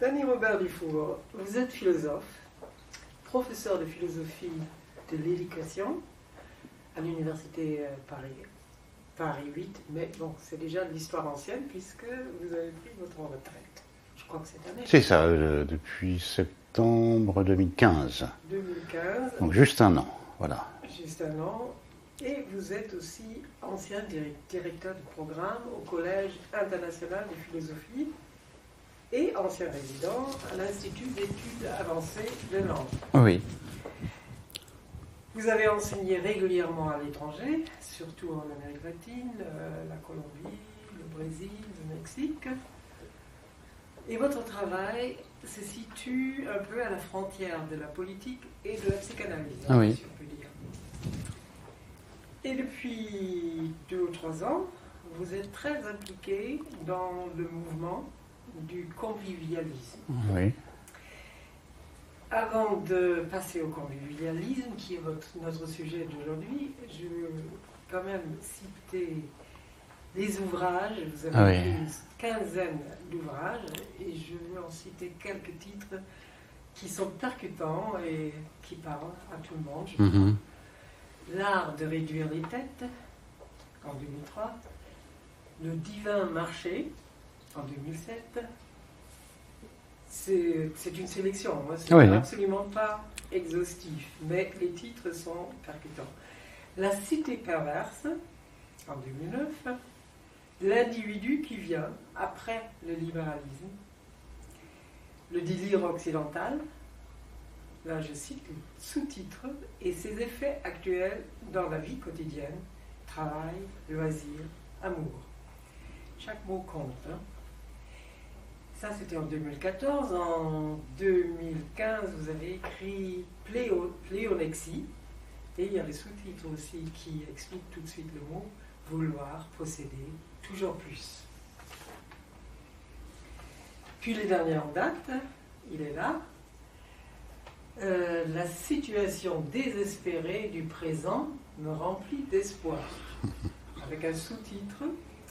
Dany Robert Dufour, vous êtes philosophe, professeur de philosophie de l'éducation à l'université Paris 8, mais bon, c'est déjà de l'histoire ancienne puisque vous avez pris votre retraite. Je crois que cette année. C'est ça, depuis septembre 2015. 2015. Donc juste un an, voilà. Juste un an. Et vous êtes aussi ancien directeur du programme au Collège international de philosophie et ancien résident à l'Institut d'études avancées de Nantes. Oui. Vous avez enseigné régulièrement à l'étranger, surtout en Amérique latine, la Colombie, le Brésil, le Mexique. Et votre travail se situe un peu à la frontière de la politique et de la psychanalyse, oui. si on peut dire. Et depuis 2 ou 3 ans, vous êtes très impliqué dans le mouvement du convivialisme. Oui. Avant de passer au convivialisme, qui est notre sujet d'aujourd'hui, je veux quand même citer les ouvrages. Vous avez écrit une quinzaine d'ouvrages et je veux en citer quelques titres qui sont percutants et qui parlent à tout le monde. Mm-hmm. L'art de réduire les têtes, en 2003. Le divin marché, en 2007. C'est une sélection, hein. C'est absolument pas exhaustif, mais les titres sont percutants. La cité perverse, en 2009. L'individu qui vient après le libéralisme. Le délire occidental. Là, je cite le sous-titre et ses effets actuels dans la vie quotidienne, travail, loisirs, amour. Chaque mot compte. Hein. Ça, c'était en 2014. En 2015, vous avez écrit Pléonexie. Et il y a les sous-titres aussi qui expliquent tout de suite le mot vouloir, posséder, toujours plus. Puis les dernières dates, il est là. La situation désespérée du présent me remplit d'espoir. Avec un sous-titre,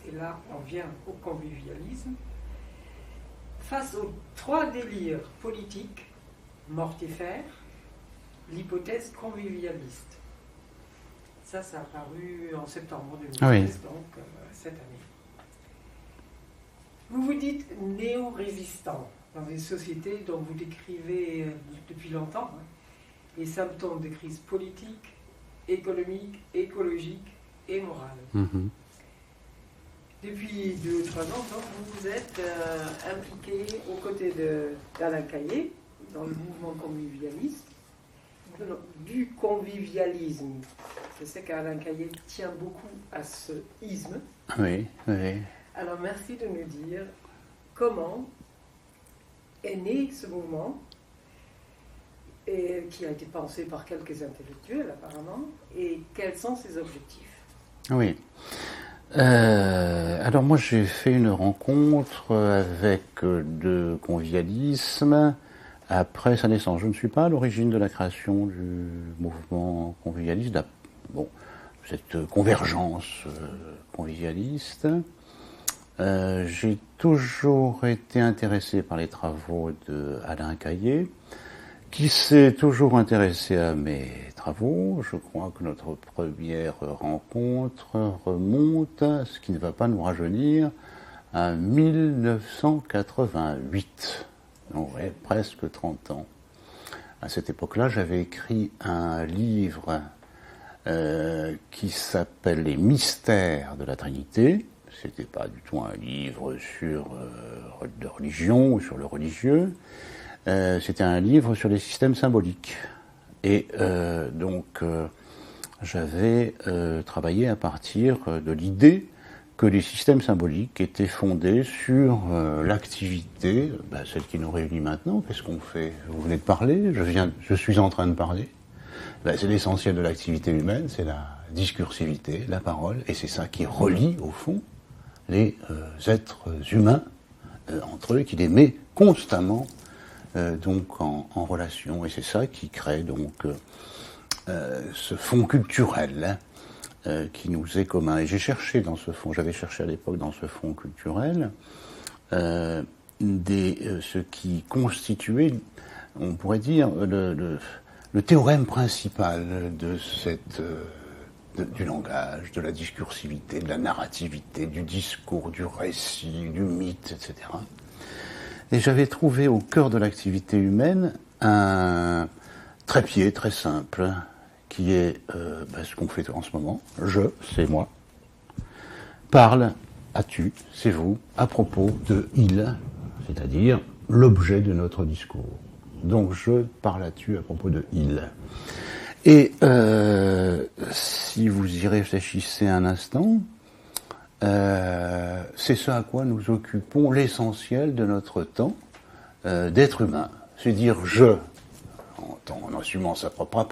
et là on vient au convivialisme. Face aux 3 délires politiques mortifères, l'hypothèse convivialiste. Ça a apparu en septembre 2016, donc cette année. Vous vous dites néo-résistant dans une société dont vous décrivez depuis longtemps les symptômes de crise politique, économique, écologique et morale. Mm-hmm. Depuis 2 ou 3 ans, donc, vous vous êtes impliqué aux côtés d'Alain Caillé dans le mouvement convivialiste, du convivialisme. Je sais qu'Alain Caillé tient beaucoup à ce isme. Oui, oui. Alors merci de nous dire comment est né ce mouvement, et qui a été pensé par quelques intellectuels apparemment, et quels sont ses objectifs. Oui. Alors moi j'ai fait une rencontre avec le convivialisme après sa naissance. Je ne suis pas à l'origine de la création du mouvement convivialiste, cette convergence convivialiste. J'ai toujours été intéressé par les travaux d'Alain Caillé, qui s'est toujours intéressé à mes travaux. Je crois que notre première rencontre remonte, ce qui ne va pas nous rajeunir, à 1988. Donc, ouais, presque 30 ans. À cette époque-là, j'avais écrit un livre qui s'appelle « Les mystères de la Trinité ». C'était pas du tout un livre sur de religion ou sur le religieux. C'était un livre sur les systèmes symboliques. Et j'avais travaillé à partir de l'idée que les systèmes symboliques étaient fondés sur l'activité, celle qui nous réunit maintenant. Qu'est-ce qu'on fait? Vous venez de parler, je suis en train de parler. C'est l'essentiel de l'activité humaine, c'est la discursivité, la parole, et c'est ça qui relie, au fond, les êtres humains entre eux, qui les met constamment donc en relation, et c'est ça qui crée donc ce fond culturel qui nous est commun. Et j'ai cherché dans ce fond, j'avais cherché à l'époque dans ce fond culturel, ce qui constituait, on pourrait dire, le théorème principal de du langage, de la discursivité, de la narrativité, du discours, du récit, du mythe, etc. Et j'avais trouvé au cœur de l'activité humaine un trépied très simple, qui est ce qu'on fait en ce moment. Je, c'est moi. Parle à tu, c'est vous, à propos de il, c'est-à-dire l'objet de notre discours. Donc je parle à tu à propos de il. Et si vous y réfléchissez un instant, c'est ce à quoi nous occupons l'essentiel de notre temps d'être humain. C'est dire je, en assumant sa propre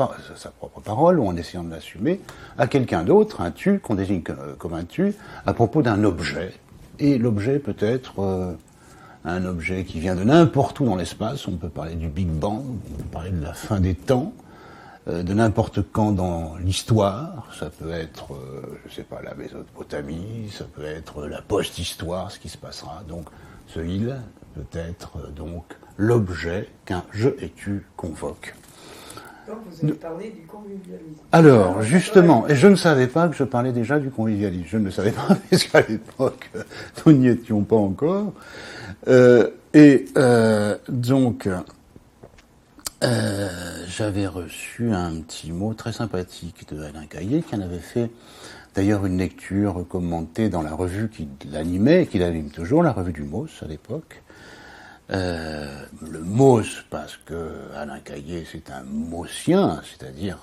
parole ou en essayant de l'assumer, à quelqu'un d'autre, un tu, qu'on désigne comme un tu, à propos d'un objet. Et l'objet peut être un objet qui vient de n'importe où dans l'espace. On peut parler du Big Bang, on peut parler de la fin des temps, de n'importe quand dans l'histoire. Ça peut être, je sais pas, la Mésopotamie, ça peut être la post-histoire, ce qui se passera. Donc ce il peut être donc l'objet qu'un je et tu convoquent. Donc vous avez parlé du convivialisme. Alors, justement, et je ne savais pas que je parlais déjà du convivialisme. Je ne le savais pas, parce qu'à l'époque, nous n'y étions pas encore. Donc, j'avais reçu un petit mot très sympathique de Alain Caillé, qui en avait fait d'ailleurs une lecture commentée dans la revue qui l'animait, et qui l'anime toujours, la revue du MOS à l'époque. Le MOS, parce que Alain Caillé c'est un Mossien, c'est-à-dire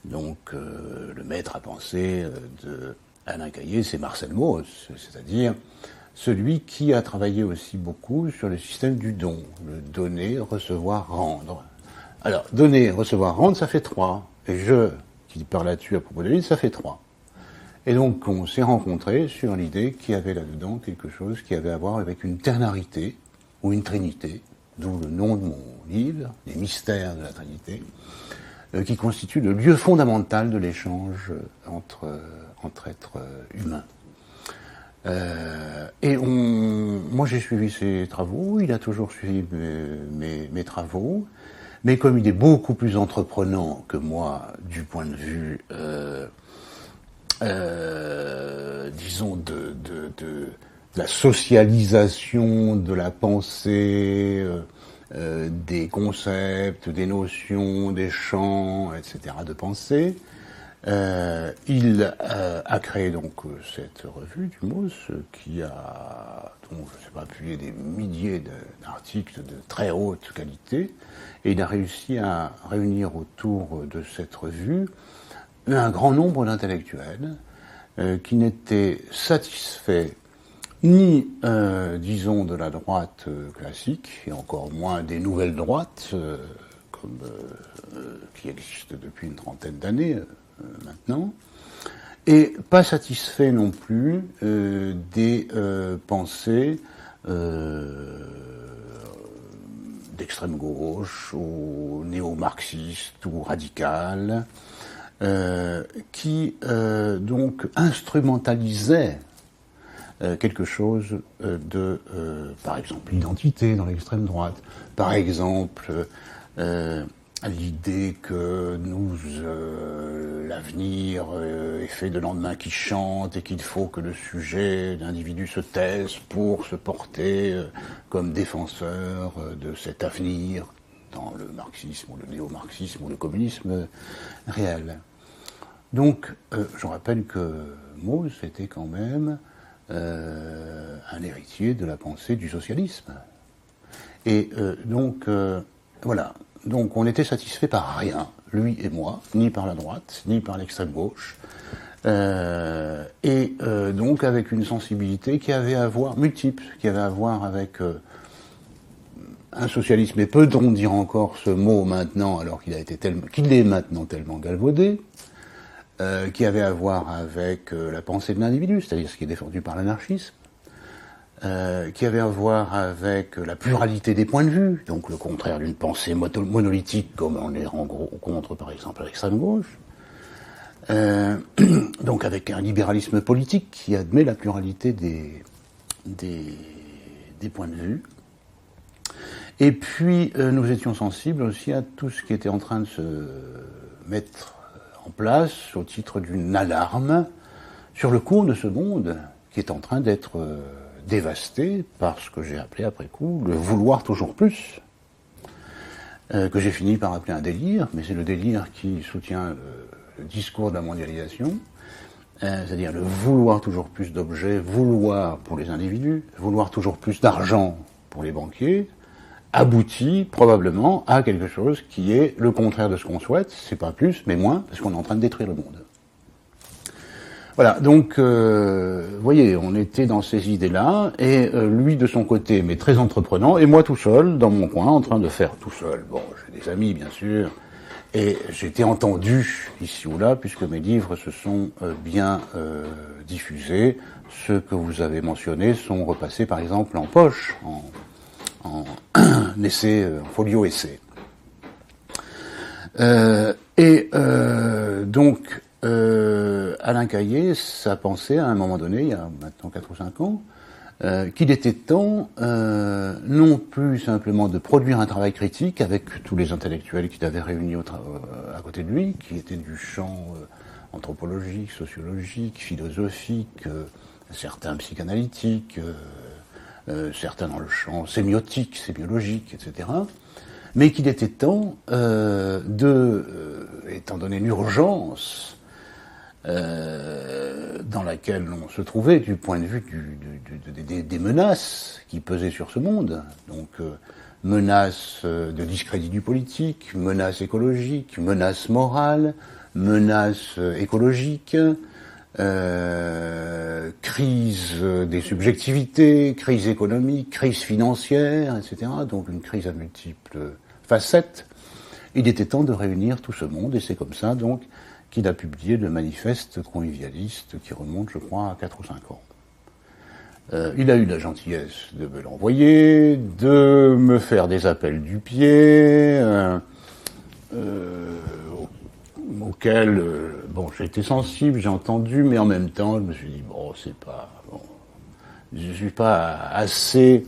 le maître à penser de Alain Caillé, c'est Marcel Mauss, c'est-à-dire celui qui a travaillé aussi beaucoup sur le système du don, le donner, recevoir, rendre. Alors, donner, recevoir, rendre, ça fait 3. Et je, qui parle là-dessus à propos de lui, ça fait 3. Et donc, on s'est rencontrés sur l'idée qu'il y avait là-dedans quelque chose qui avait à voir avec une ternarité, ou une trinité, d'où le nom de mon livre, Les mystères de la Trinité, qui constitue le lieu fondamental de l'échange entre êtres humains. Moi j'ai suivi ses travaux, il a toujours suivi mes travaux, mais comme il est beaucoup plus entreprenant que moi du point de vue, disons, de la socialisation de la pensée, des concepts, des notions, des champs, etc. de pensée, il a créé donc cette revue du MOS qui a, donc, je sais pas, publié des milliers d'articles de très haute qualité, et il a réussi à réunir autour de cette revue un grand nombre d'intellectuels qui n'étaient satisfaits ni, disons, de la droite classique, et encore moins des nouvelles droites, qui existent depuis une trentaine d'années maintenant, et pas satisfait non plus des pensées d'extrême gauche ou néo-marxistes ou radicales, qui donc instrumentalisaient quelque chose de, par exemple, l'identité dans l'extrême droite, par exemple, l'idée que l'avenir est fait de lendemains qui chantent et qu'il faut que le sujet, l'individu se taise pour se porter comme défenseur de cet avenir dans le marxisme ou le néo-marxisme ou le communisme réel. Donc, je rappelle que Mauss était quand même un héritier de la pensée du socialisme. Et voilà. Donc on était satisfait par rien, lui et moi, ni par la droite, ni par l'extrême gauche, donc avec une sensibilité qui avait à voir, multiple, qui avait à voir avec un socialisme, et peut-on dire encore ce mot maintenant, alors qu'il est maintenant tellement galvaudé, qui avait à voir avec la pensée de l'individu, c'est-à-dire ce qui est défendu par l'anarchisme, qui avait à voir avec la pluralité des points de vue, donc le contraire d'une pensée monolithique comme on les rencontre par exemple à l'extrême gauche, donc avec un libéralisme politique qui admet la pluralité des points de vue. Et puis nous étions sensibles aussi à tout ce qui était en train de se mettre en place au titre d'une alarme sur le cours de ce monde qui est en train d'être dévasté par ce que j'ai appelé après coup le vouloir toujours plus, que j'ai fini par appeler un délire, mais c'est le délire qui soutient le discours de la mondialisation, c'est-à-dire le vouloir toujours plus d'objets, vouloir pour les individus, vouloir toujours plus d'argent pour les banquiers, aboutit probablement à quelque chose qui est le contraire de ce qu'on souhaite, c'est pas plus, mais moins, parce qu'on est en train de détruire le monde. Voilà, donc, vous voyez, on était dans ces idées-là, et lui de son côté, mais très entreprenant, et moi tout seul, dans mon coin, en train de faire tout seul. Bon, j'ai des amis, bien sûr, et j'ai été entendu ici ou là, puisque mes livres se sont bien diffusés. Ceux que vous avez mentionnés sont repassés, par exemple, en poche, en essai, en folio essai. Donc, Alain Caillé, ça pensait à un moment donné, il y a maintenant 4 ou 5 ans, qu'il était temps, non plus simplement de produire un travail critique avec tous les intellectuels qu'il avait réunis à côté de lui, qui étaient du champ anthropologique, sociologique, philosophique, certains psychanalytiques, certains dans le champ sémiotique, sémiologique, etc. Mais qu'il était temps étant donné l'urgence dans laquelle on se trouvait du point de vue des menaces qui pesaient sur ce monde, donc menaces de discrédit du politique, menaces écologiques, menaces morales, menaces écologiques, crise des subjectivités, crise économique, crise financière, etc. Donc une crise à multiples facettes. Il était temps de réunir tout ce monde, et c'est comme ça donc qu'il a publié le manifeste convivialiste qui remonte, je crois, à 4 ou 5 ans. Il a eu la gentillesse de me l'envoyer, de me faire des appels du pied, auquel j'ai été sensible, j'ai entendu, mais en même temps, je me suis dit, je suis pas assez,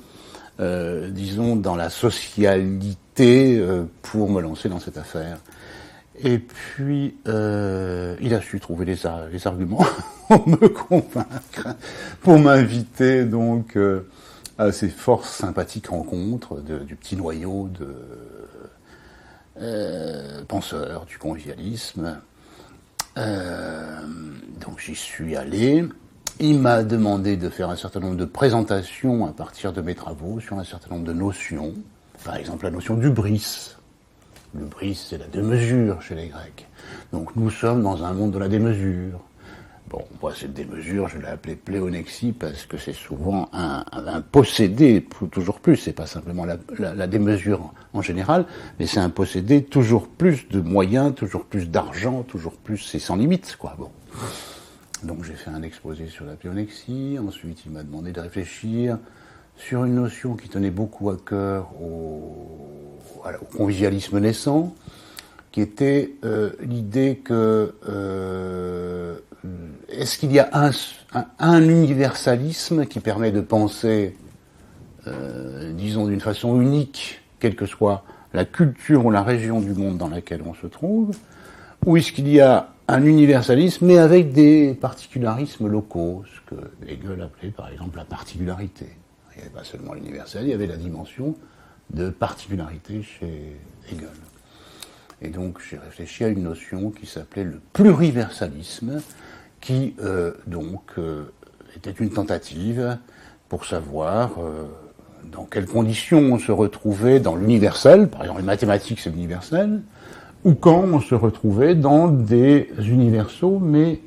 disons, dans la socialité pour me lancer dans cette affaire. Et puis, il a su trouver les arguments pour me convaincre, pour m'inviter donc à ces forces sympathiques rencontres du petit noyau de penseurs du convivialisme. Donc j'y suis allé. Il m'a demandé de faire un certain nombre de présentations à partir de mes travaux sur un certain nombre de notions. Par exemple, la notion du bris. Le bris, c'est la démesure chez les Grecs. Donc nous sommes dans un monde de la démesure. Bon, moi, cette démesure, je l'ai appelée pléonexie parce que c'est souvent un possédé, toujours plus. C'est pas simplement la démesure en général, mais c'est un possédé toujours plus de moyens, toujours plus d'argent, toujours plus, c'est sans limite, quoi. Bon. Donc j'ai fait un exposé sur la pléonexie. Ensuite, il m'a demandé de réfléchir sur une notion qui tenait beaucoup à cœur au convivialisme naissant, qui était l'idée que est-ce qu'il y a un universalisme qui permet de penser, disons d'une façon unique, quelle que soit la culture ou la région du monde dans laquelle on se trouve, ou est-ce qu'il y a un universalisme mais avec des particularismes locaux, ce que Hegel appelait par exemple la particularité. Il n'y avait pas seulement l'universel, il y avait la dimension de particularité chez Hegel. Et donc j'ai réfléchi à une notion qui s'appelait le pluriversalisme, qui était une tentative pour savoir dans quelles conditions on se retrouvait dans l'universel, par exemple les mathématiques c'est l'universel, ou quand on se retrouvait dans des universaux mais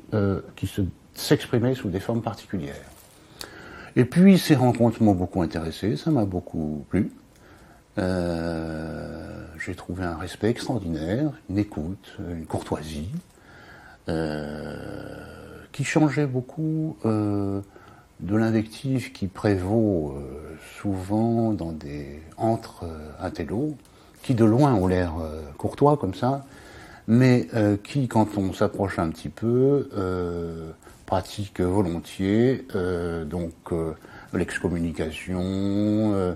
qui s'exprimaient sous des formes particulières. Et puis ces rencontres m'ont beaucoup intéressé, ça m'a beaucoup plu. J'ai trouvé un respect extraordinaire, une écoute, une courtoisie, qui changeait beaucoup de l'invective qui prévaut souvent entre intellos, qui de loin ont l'air courtois comme ça, mais qui, quand on s'approche un petit peu, pratiquent volontiers l'excommunication,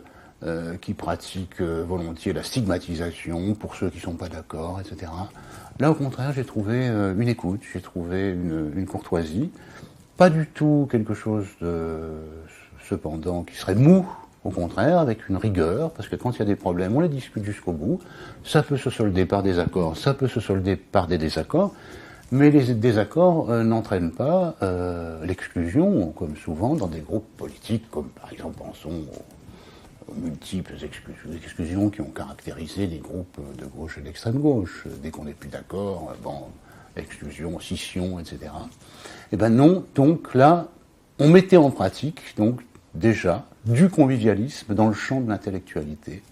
qui pratiquent volontiers la stigmatisation pour ceux qui ne sont pas d'accord, etc. Là, au contraire, j'ai trouvé une écoute, j'ai trouvé une courtoisie, pas du tout quelque chose cependant qui serait mou, au contraire, avec une rigueur, parce que quand il y a des problèmes, on les discute jusqu'au bout. Ça peut se solder par des accords, ça peut se solder par des désaccords, mais les désaccords n'entraînent pas l'exclusion, comme souvent dans des groupes politiques, comme par exemple, pensons aux multiples exclusions qui ont caractérisé des groupes de gauche et d'extrême gauche. Dès qu'on n'est plus d'accord, exclusion, scission, etc. Eh ben non, donc là, on mettait en pratique, donc, déjà, du convivialisme dans le champ de l'intellectualité.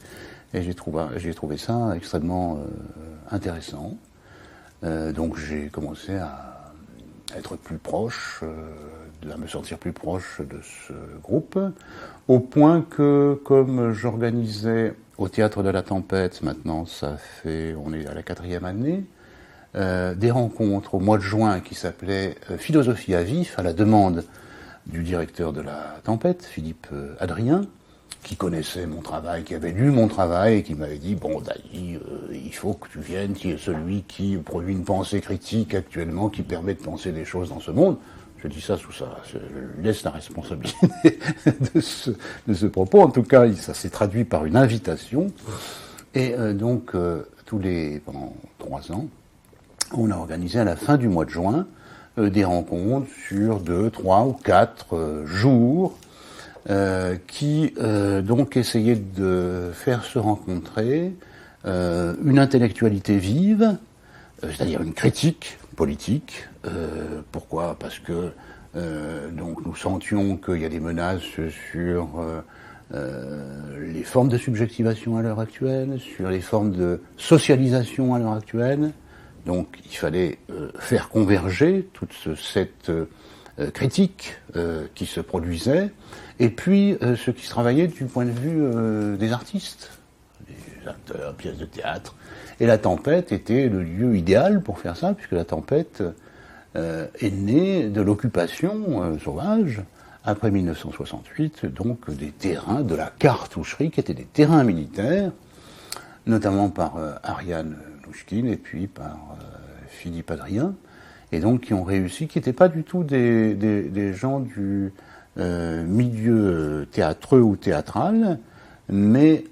Et j'ai trouvé ça extrêmement intéressant. Donc j'ai commencé à être plus proche, à me sentir plus proche de ce groupe, au point que, comme j'organisais au Théâtre de la Tempête, maintenant on est à la 4e année, des rencontres au mois de juin qui s'appelaient Philosophie à vif, à la demande du directeur de la Tempête, Philippe Adrien, qui connaissait mon travail, qui avait lu mon travail et qui m'avait dit « Bon, Dany, il faut que tu viennes, qui est celui qui produit une pensée critique actuellement, qui permet de penser des choses dans ce monde. » Je dis ça sous ça, je laisse la responsabilité de ce propos. En tout cas, ça s'est traduit par une invitation. Et donc, pendant 3 ans, on a organisé à la fin du mois de juin des rencontres sur 2, 3 ou 4 jours qui donc essayaient de faire se rencontrer une intellectualité vive, c'est-à-dire une critique politique. Pourquoi ? Parce que donc nous sentions qu'il y a des menaces sur les formes de subjectivation à l'heure actuelle, sur les formes de socialisation à l'heure actuelle. Donc il fallait faire converger toute cette critique qui se produisait, et puis ce qui se travaillait du point de vue des artistes, des acteurs, pièces de théâtre. Et la Tempête était le lieu idéal pour faire ça, puisque la Tempête est née de l'occupation sauvage, après 1968, donc des terrains de la cartoucherie, qui étaient des terrains militaires, notamment par Ariane Nouchkine et puis par Philippe Adrien, et donc qui ont réussi, qui n'étaient pas du tout des gens du milieu théâtreux ou théâtral, mais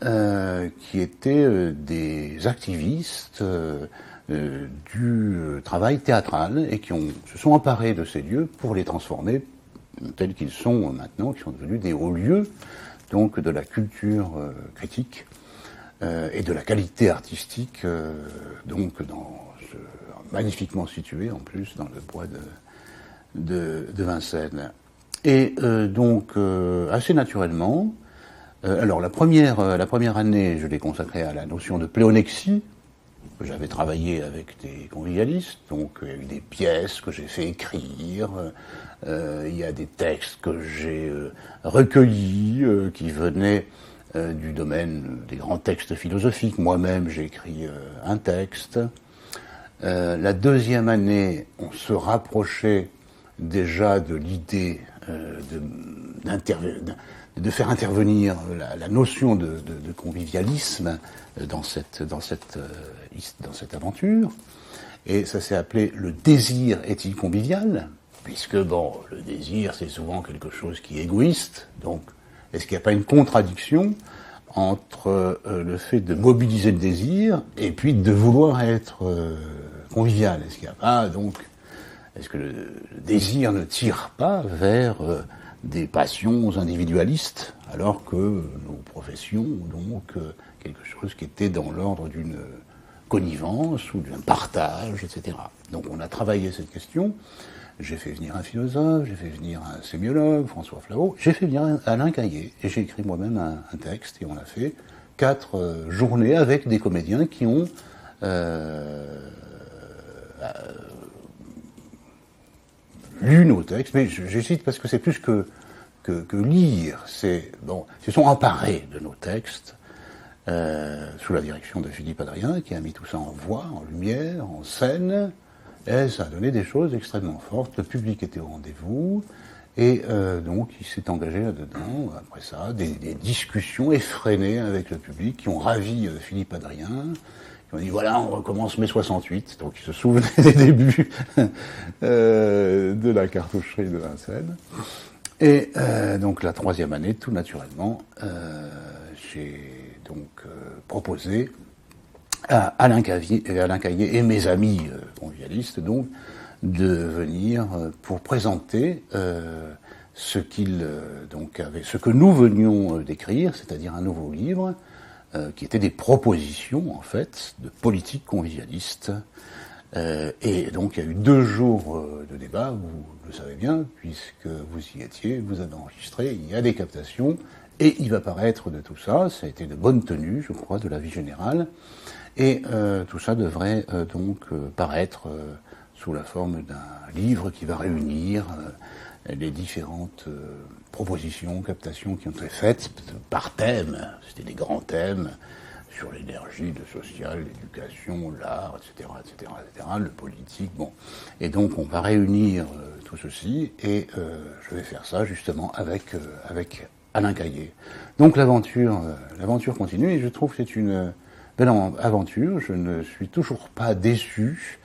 qui étaient des activistes du travail théâtral et qui se sont emparés de ces lieux pour les transformer tels qu'ils sont maintenant, qui sont devenus des hauts lieux donc de la culture critique et de la qualité artistique, donc magnifiquement situé en plus dans le bois de Vincennes. Et donc assez naturellement, alors la première année, je l'ai consacrée à la notion de pléonexie. J'avais travaillé avec des convivialistes, donc il y a eu des pièces que j'ai fait écrire, il y a des textes que j'ai recueillis qui venaient du domaine des grands textes philosophiques. Moi-même, j'ai écrit un texte. La deuxième année, on se rapprochait déjà de l'idée de faire intervenir la notion de convivialisme dans cette aventure. Et ça s'est appelé « Le désir est-il convivial ?» puisque, le désir, c'est souvent quelque chose qui est égoïste. Donc, est-ce qu'il n'y a pas une contradiction entre le fait de mobiliser le désir et puis de vouloir être convivial? Est-ce qu'il n'y a pas, donc, est-ce que le désir ne tire pas vers des passions individualistes, alors que nos professions ont donc quelque chose qui était dans l'ordre d'une connivence ou d'un partage, etc. Donc on a travaillé cette question. J'ai fait venir un philosophe, j'ai fait venir un sémiologue, François Flahault, j'ai fait venir Alain Caillé, et j'ai écrit moi-même un texte, et on a fait 4 journées avec des comédiens qui ont lu nos textes, mais j'hésite parce que c'est plus que que lire, se sont emparés de nos textes, sous la direction de Philippe Adrien, qui a mis tout ça en voix, en lumière, en scène, et ça a donné des choses extrêmement fortes. Le public était au rendez-vous, et donc il s'est engagé là-dedans, après ça, des discussions effrénées avec le public qui ont ravi Philippe Adrien, qui ont dit voilà, on recommence mai 68, donc il se souvenait des débuts de la cartoucherie de Vincennes. Et donc la troisième année, tout naturellement, j'ai donc proposé à Alain Caillé et mes amis convivialistes donc de venir pour présenter ce que nous venions d'écrire, c'est-à-dire un nouveau livre qui était des propositions en fait de politique convivialiste. Et donc il y a eu 2 jours de débat, vous le savez bien, puisque vous y étiez, vous avez enregistré, il y a des captations, et il va paraître de tout ça, ça a été de bonne tenue, je crois, de la vie générale, et tout ça devrait donc paraître sous la forme d'un livre qui va réunir les différentes propositions, captations qui ont été faites par thème, c'était des grands thèmes, sur l'énergie, le social, l'éducation, l'art, etc., etc., etc., le politique, bon. Et donc, on va réunir tout ceci, et je vais faire ça, justement, avec Alain Caillé. Donc, l'aventure continue, et je trouve que c'est une belle aventure. Je ne suis toujours pas déçu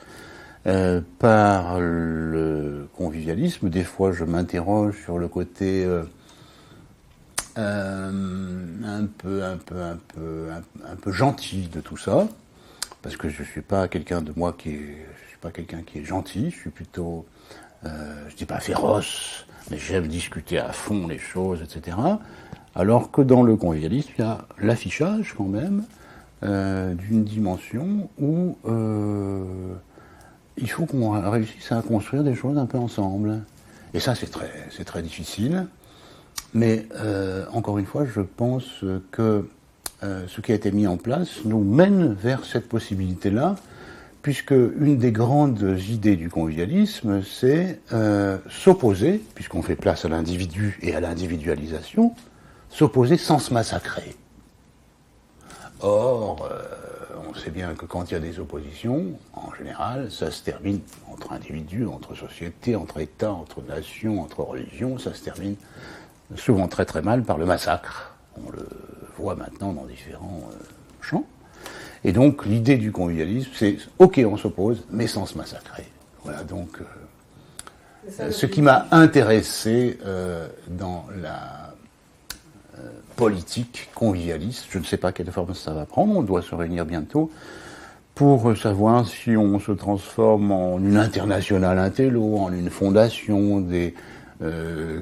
par le convivialisme. Des fois, je m'interroge sur le côté un peu gentil de tout ça, parce que je suis pas quelqu'un qui est gentil, je suis plutôt, je dis pas féroce, mais j'aime discuter à fond les choses, etc. Alors que dans le convivialisme, il y a l'affichage quand même d'une dimension où il faut qu'on réussisse à construire des choses un peu ensemble. Et ça, c'est très difficile. Mais encore une fois, je pense que ce qui a été mis en place nous mène vers cette possibilité-là, puisque une des grandes idées du convivialisme, c'est s'opposer, puisqu'on fait place à l'individu et à l'individualisation, s'opposer sans se massacrer. Or, on sait bien que quand il y a des oppositions, en général, ça se termine entre individus, entre sociétés, entre États, entre nations, entre religions, ça se termine souvent très très mal par le massacre. On le voit maintenant dans différents champs. Et donc l'idée du convivialisme, c'est ok, on s'oppose, mais sans se massacrer. Voilà donc ce qui m'a intéressé dans la politique convivialiste. Je ne sais pas quelle forme ça va prendre, on doit se réunir bientôt pour savoir si on se transforme en une internationale intello, en une fondation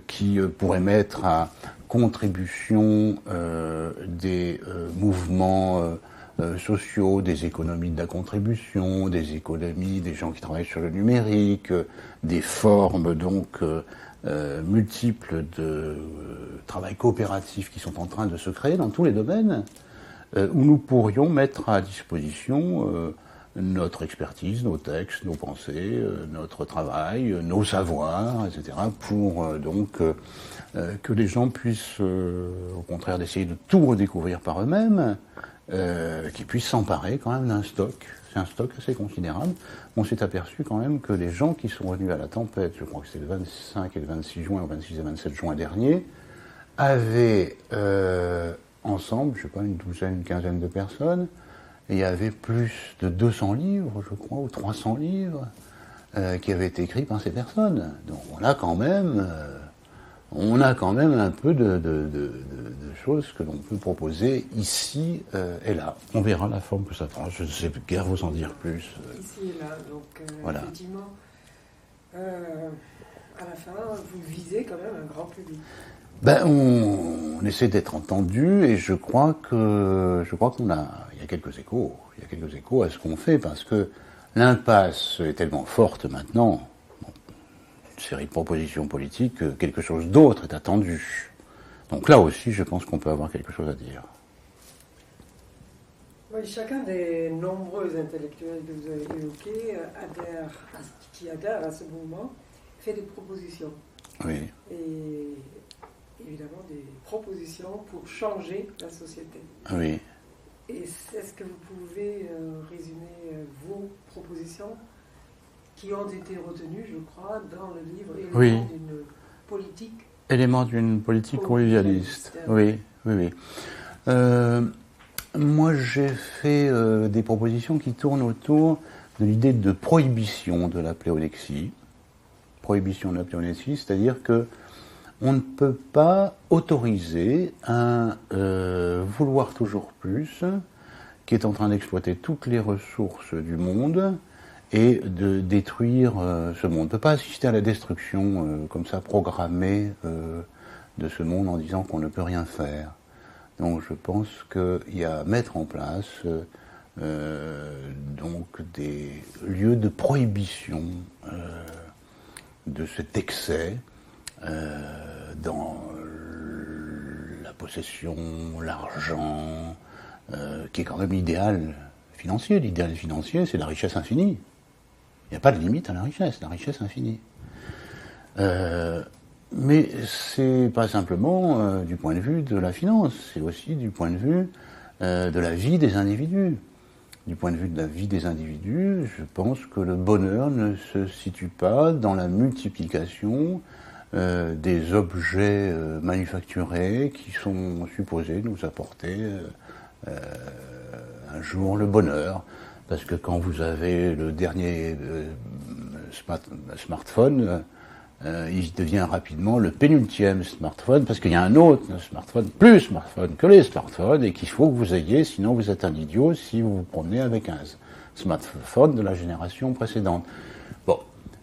qui pourrait mettre à contribution des mouvements sociaux, des économies de la contribution, des économies des gens qui travaillent sur le numérique, des formes donc multiples de travail coopératif qui sont en train de se créer dans tous les domaines, où nous pourrions mettre à disposition notre expertise, nos textes, nos pensées, notre travail, nos savoirs, etc., pour donc que les gens puissent, au contraire d'essayer de tout redécouvrir par eux-mêmes, qu'ils puissent s'emparer quand même d'un stock. C'est un stock assez considérable. On s'est aperçu quand même que les gens qui sont venus à la tempête, je crois que c'est le 25 et le 26 juin, ou 26 et 27 juin dernier, avaient ensemble, je ne sais pas, une quinzaine de personnes, et il y avait plus de 200 livres, je crois, ou 300 livres, qui avaient été écrits par ces personnes. Donc on a quand même un peu de choses que l'on peut proposer ici et là. On verra la forme que ça prend. Je ne sais guère vous en dire plus. Ici et là, donc voilà. Effectivement, à la fin, vous visez quand même un grand public. On essaie d'être entendu et je crois qu'il y a quelques échos. Il y a quelques échos à ce qu'on fait parce que l'impasse est tellement forte maintenant, une série de propositions politiques, que quelque chose d'autre est attendu. Donc là aussi, je pense qu'on peut avoir quelque chose à dire. Oui, chacun des nombreux intellectuels que vous avez évoqués qui adhèrent à ce mouvement fait des propositions. Oui. Et évidemment des propositions pour changer la société. Oui. Et est-ce que vous pouvez résumer vos propositions qui ont été retenues, je crois, dans le livre Éléments d'une politique. Éléments d'une politique convivialiste. Oui. Moi, j'ai fait des propositions qui tournent autour de l'idée de prohibition de la pléonexie. Prohibition de la pléonexie, c'est-à-dire que on ne peut pas autoriser un vouloir toujours plus qui est en train d'exploiter toutes les ressources du monde et de détruire ce monde. On ne peut pas assister à la destruction comme ça programmée de ce monde en disant qu'on ne peut rien faire. Donc je pense qu'il y a à mettre en place donc des lieux de prohibition de cet excès dans la possession, l'argent, qui est quand même l'idéal financier. L'idéal financier, c'est la richesse infinie. Il n'y a pas de limite à la richesse infinie. Mais c'est pas simplement du point de vue de la finance, c'est aussi du point de vue de la vie des individus. Du point de vue de la vie des individus, je pense que le bonheur ne se situe pas dans la multiplication des objets manufacturés qui sont supposés nous apporter un jour le bonheur. Parce que quand vous avez le dernier smartphone, il devient rapidement le pénultième smartphone, parce qu'il y a un autre smartphone, plus smartphone que les smartphones, et qu'il faut que vous ayez, sinon vous êtes un idiot si vous vous promenez avec un smartphone de la génération précédente. Bon,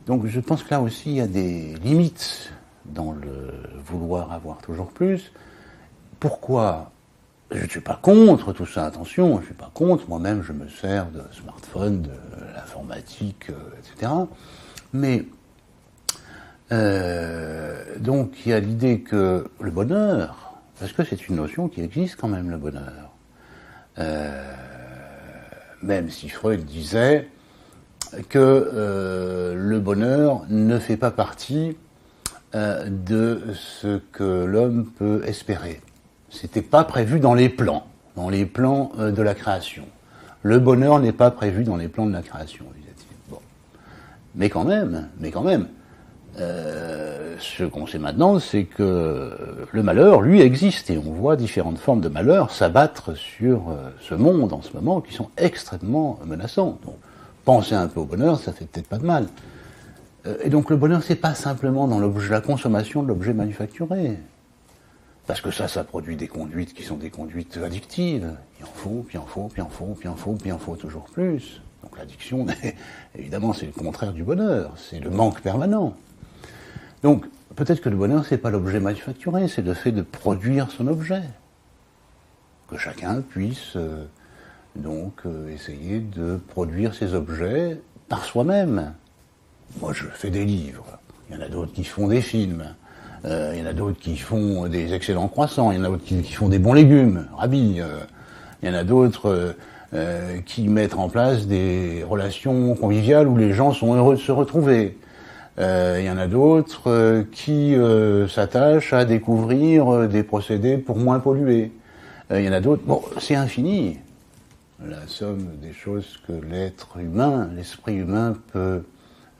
donc je pense que là aussi il y a des limites dans le vouloir avoir toujours plus. Pourquoi ? Je ne suis pas contre tout ça, attention, je ne suis pas contre, moi-même je me sers de smartphone, de l'informatique, etc. Mais, donc il y a l'idée que le bonheur, parce que c'est une notion qui existe quand même, le bonheur, même si Freud disait que le bonheur ne fait pas partie de ce que l'homme peut espérer. C'était pas prévu dans les plans de la création. Le bonheur n'est pas prévu dans les plans de la création, disait-il. Bon. Mais quand même, ce qu'on sait maintenant, c'est que le malheur, lui, existe, et on voit différentes formes de malheur s'abattre sur ce monde en ce moment, qui sont extrêmement menaçants. Donc, pensez un peu au bonheur, ça fait peut-être pas de mal. Et donc le bonheur, c'est pas simplement dans la consommation de l'objet manufacturé. Parce que ça produit des conduites qui sont des conduites addictives. Il en faut, puis en faut, puis en faut, puis en faut, puis en faut toujours plus. Donc l'addiction, évidemment, c'est le contraire du bonheur, c'est le manque permanent. Donc peut-être que le bonheur, c'est pas l'objet manufacturé, c'est le fait de produire son objet. Que chacun puisse essayer de produire ses objets par soi-même. Moi, je fais des livres. Il y en a d'autres qui font des films. Il y en a d'autres qui font des excellents croissants, il y en a d'autres qui font des bons légumes, ravis. Il y en a d'autres qui mettent en place des relations conviviales où les gens sont heureux de se retrouver. Il y en a d'autres qui s'attachent à découvrir des procédés pour moins polluer. Il y en a d'autres... Bon, c'est infini. La somme des choses que l'être humain, l'esprit humain peut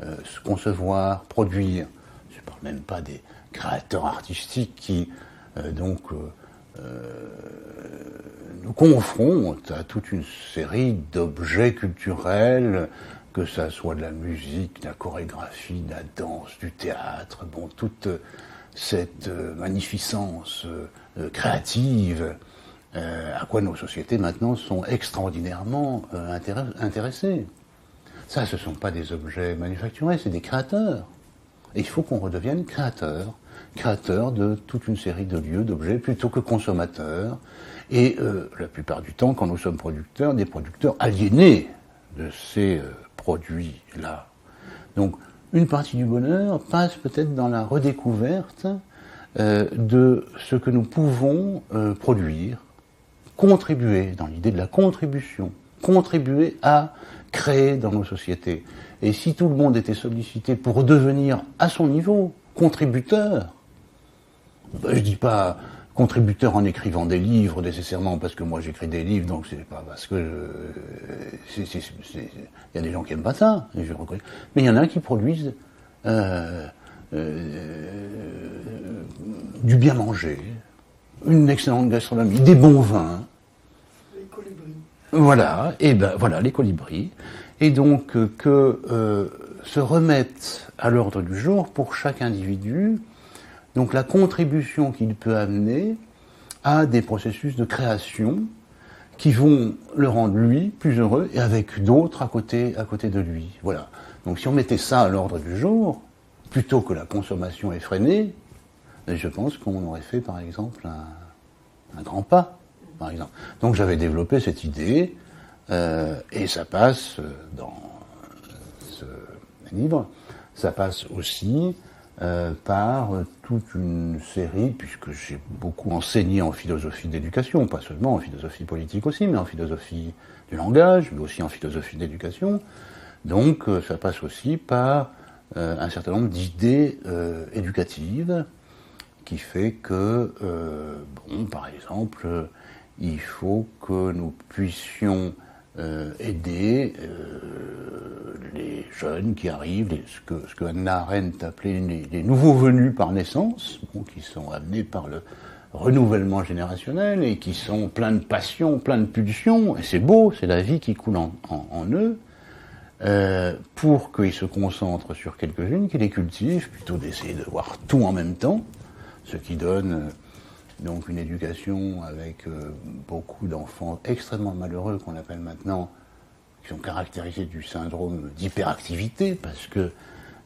se concevoir, produire. Je ne parle même pas des créateurs artistiques qui nous confrontent à toute une série d'objets culturels, que ça soit de la musique, de la chorégraphie, de la danse, du théâtre, bon, toute cette magnificence créative à quoi nos sociétés maintenant sont extraordinairement intéressées. Ça, ce ne sont pas des objets manufacturés, c'est des créateurs. Et il faut qu'on redevienne créateur de toute une série de lieux, d'objets, plutôt que consommateurs. Et la plupart du temps, quand nous sommes producteurs, des producteurs aliénés de ces produits-là. Donc, une partie du bonheur passe peut-être dans la redécouverte de ce que nous pouvons produire, contribuer, dans l'idée de la contribution, contribuer à créer dans nos sociétés. Et si tout le monde était sollicité pour devenir, à son niveau, contributeur, je dis pas contributeur en écrivant des livres nécessairement parce que moi j'écris des livres, donc c'est pas parce que il y a des gens qui aiment pas ça, et je reconnais. Mais il y en a qui produisent du bien manger, une excellente gastronomie, des bons vins. Les colibris. Voilà, et ben voilà les colibris, et donc que se remettent à l'ordre du jour pour chaque individu. Donc la contribution qu'il peut amener à des processus de création qui vont le rendre lui plus heureux et avec d'autres à côté de lui. Voilà. Donc si on mettait ça à l'ordre du jour, plutôt que la consommation effrénée, je pense qu'on aurait fait par exemple un grand pas. Par exemple. Donc j'avais développé cette idée et ça passe dans ce livre, ça passe aussi par toute une série, puisque j'ai beaucoup enseigné en philosophie d'éducation, pas seulement en philosophie politique aussi, mais en philosophie du langage, mais aussi en philosophie d'éducation. Donc ça passe aussi par un certain nombre d'idées éducatives qui fait que, bon, par exemple, il faut que nous puissions aider les jeunes qui arrivent, ce que Hannah Arendt appelait les nouveaux venus par naissance, bon, qui sont amenés par le renouvellement générationnel et qui sont pleins de passion, pleins de pulsions, et c'est beau, c'est la vie qui coule en eux, pour qu'ils se concentrent sur quelques-unes, qu'ils les cultivent, plutôt d'essayer de voir tout en même temps, ce qui donne donc une éducation avec beaucoup d'enfants extrêmement malheureux qu'on appelle maintenant, qui sont caractérisés du syndrome d'hyperactivité, parce que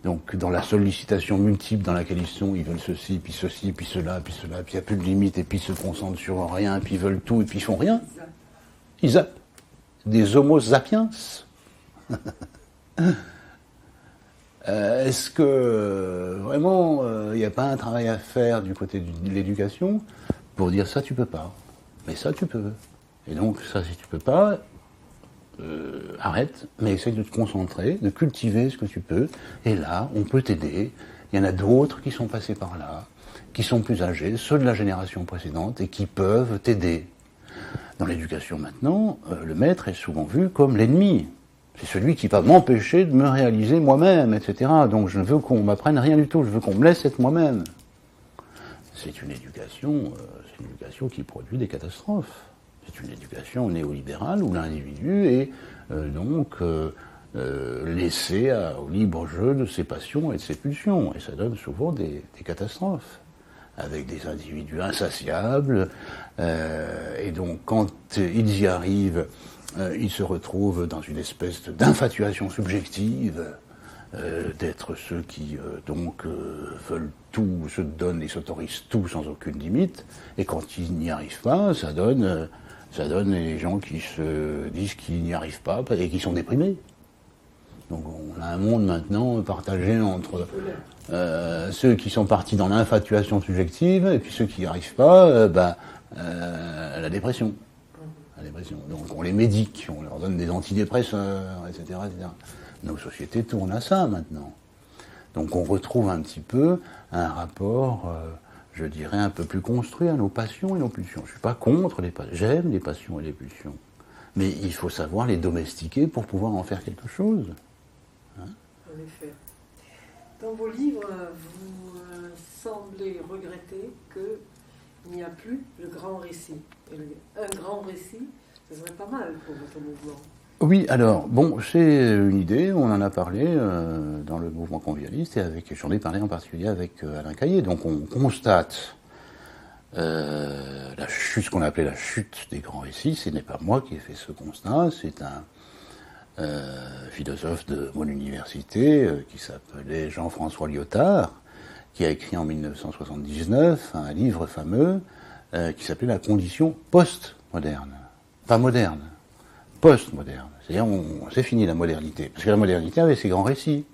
donc dans la sollicitation multiple dans laquelle ils veulent ceci, puis cela, puis il n'y a plus de limite, et puis ils se concentrent sur rien, puis ils veulent tout, et puis ils font rien. Ils zappent. Des homo sapiens. Est-ce que vraiment il n'y a pas un travail à faire du côté de l'éducation pour dire ça tu peux pas, mais ça tu peux. Et donc ça si tu peux pas, arrête, mais essaye de te concentrer, de cultiver ce que tu peux, et là on peut t'aider. Il y en a d'autres qui sont passés par là, qui sont plus âgés, ceux de la génération précédente, et qui peuvent t'aider. Dans l'éducation maintenant, le maître est souvent vu comme l'ennemi. C'est celui qui va m'empêcher de me réaliser moi-même, etc. Donc je ne veux qu'on m'apprenne rien du tout, je veux qu'on me laisse être moi-même. C'est une éducation qui produit des catastrophes. C'est une éducation néolibérale où l'individu est laissé au libre jeu de ses passions et de ses pulsions. Et ça donne souvent des catastrophes, avec des individus insatiables. Et donc quand ils y arrivent, ils se retrouvent dans une espèce d'infatuation subjective, d'être ceux qui veulent tout, se donnent et s'autorisent tout sans aucune limite, et quand ils n'y arrivent pas, ça donne les gens qui se disent qu'ils n'y arrivent pas et qui sont déprimés. Donc on a un monde maintenant partagé entre ceux qui sont partis dans l'infatuation subjective et puis ceux qui n'y arrivent pas, la dépression. Donc on les médique, on leur donne des antidépresseurs, etc., etc. Nos sociétés tournent à ça maintenant. Donc on retrouve un petit peu un rapport, je dirais, un peu plus construit à nos passions et nos pulsions. Je ne suis pas contre les passions, j'aime les passions et les pulsions. Mais il faut savoir les domestiquer pour pouvoir en faire quelque chose. Hein ? En effet. Dans vos livres, vous semblez regretter qu'il n'y a plus le grand récit. Un grand récit, ce serait pas mal pour votre mouvement. Oui, alors, bon, c'est une idée, on en a parlé dans le mouvement convivialiste, et j'en ai parlé en particulier avec Alain Caillé. Donc on constate la chute, ce qu'on appelait la chute des grands récits. Ce n'est pas moi qui ai fait ce constat, c'est un philosophe de mon université qui s'appelait Jean-François Lyotard, qui a écrit en 1979 un livre fameux qui s'appelait La condition post-moderne. Pas moderne, post-moderne. C'est-à-dire, c'est fini la modernité. Parce que la modernité avait ses grands récits.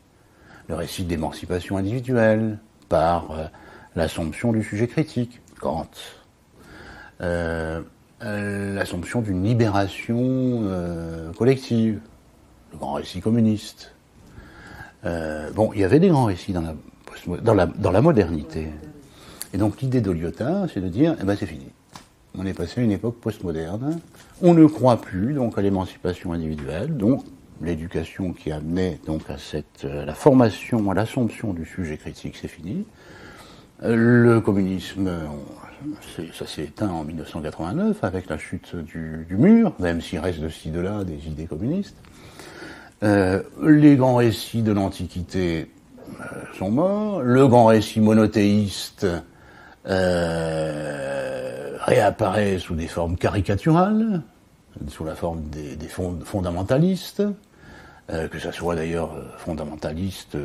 Le récit d'émancipation individuelle, par l'assomption du sujet critique, Kant. L'assomption d'une libération collective, le grand récit communiste. Bon, il y avait des grands récits dans la modernité. Et donc l'idée de Lyotard, c'est de dire, c'est fini. On est passé à une époque postmoderne. On ne croit plus donc à l'émancipation individuelle, donc l'éducation qui amenait donc à la formation, à l'assomption du sujet critique, c'est fini. Le communisme, ça s'est éteint en 1989 avec la chute du mur, même s'il reste de ci de là des idées communistes. Les grands récits de l'Antiquité sont morts. Le grand récit monothéiste réapparaît sous des formes caricaturales, sous la forme des fondamentalistes, que ce soit d'ailleurs fondamentalistes,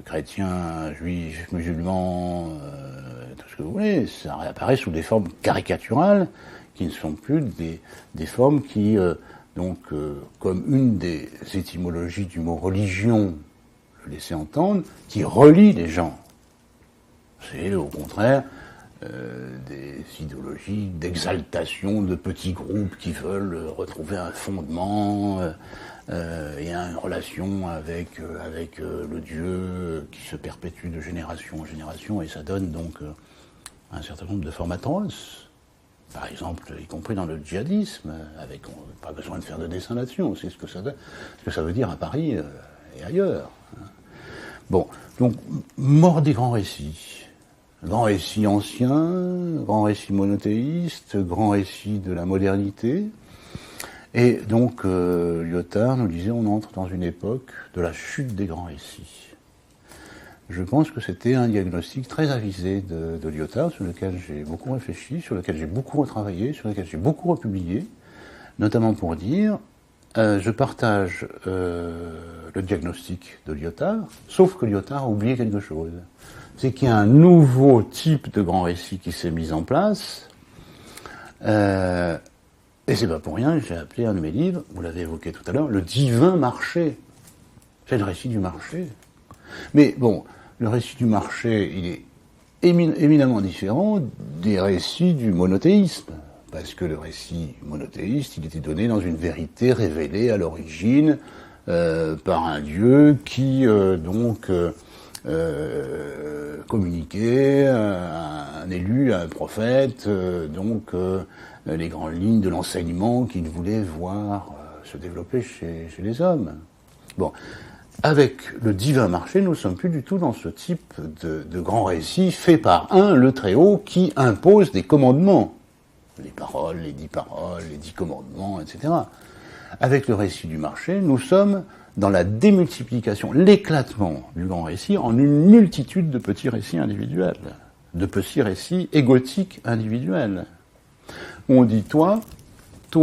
chrétiens, juifs, musulmans, tout ce que vous voulez, ça réapparaît sous des formes caricaturales qui ne sont plus des formes qui, comme une des étymologies du mot religion le laissait entendre, qui relient les gens. C'est au contraire des idéologies d'exaltation de petits groupes qui veulent retrouver un fondement et une relation avec le Dieu qui se perpétue de génération en génération, et ça donne donc un certain nombre de formes atroces. Par exemple, y compris dans le djihadisme, avec pas besoin de faire de dessin là-dessus, on sait ce que ça veut dire à Paris et ailleurs. Bon, donc mort des grands récits. Grand récit ancien, grand récit monothéiste, grand récit de la modernité. Et donc, Lyotard nous disait, on entre dans une époque de la chute des grands récits. Je pense que c'était un diagnostic très avisé de Lyotard, sur lequel j'ai beaucoup réfléchi, sur lequel j'ai beaucoup retravaillé, sur lequel j'ai beaucoup republié, notamment pour dire, je partage le diagnostic de Lyotard, sauf que Lyotard a oublié quelque chose. C'est qu'il y a un nouveau type de grand récit qui s'est mis en place, et c'est pas pour rien que j'ai appelé un de mes livres, vous l'avez évoqué tout à l'heure, le divin marché. C'est le récit du marché. Mais bon, le récit du marché, il est éminemment différent des récits du monothéisme. Parce que le récit monothéiste, il était donné dans une vérité révélée à l'origine par un Dieu qui communiquait à un élu, à un prophète, les grandes lignes de l'enseignement qu'il voulait voir se développer chez les hommes. Bon, avec le divin marché, nous ne sommes plus du tout dans ce type de grand récit fait par le Très-Haut, qui impose des commandements. Les paroles, les 10 paroles, les 10 commandements, etc. Avec le récit du marché, nous sommes dans la démultiplication, l'éclatement du grand récit en une multitude de petits récits individuels, de petits récits égotiques individuels. On dit toi, tu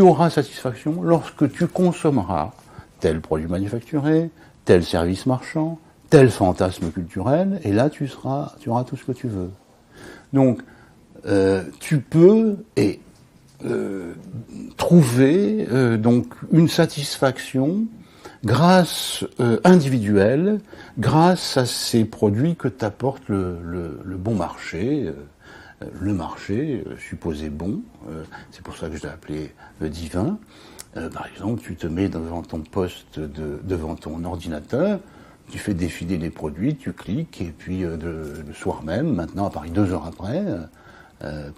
auras satisfaction lorsque tu consommeras tel produit manufacturé, tel service marchand, tel fantasme culturel, et là tu auras tout ce que tu veux. Donc, tu peux trouver donc une satisfaction grâce individuelle, grâce à ces produits que t'apporte le bon marché, le marché supposé bon. C'est pour ça que je l'ai appelé le divin. Par exemple, tu te mets devant ton poste, devant ton ordinateur, tu fais défiler les produits, tu cliques, et puis le soir même, maintenant à Paris 2 heures après,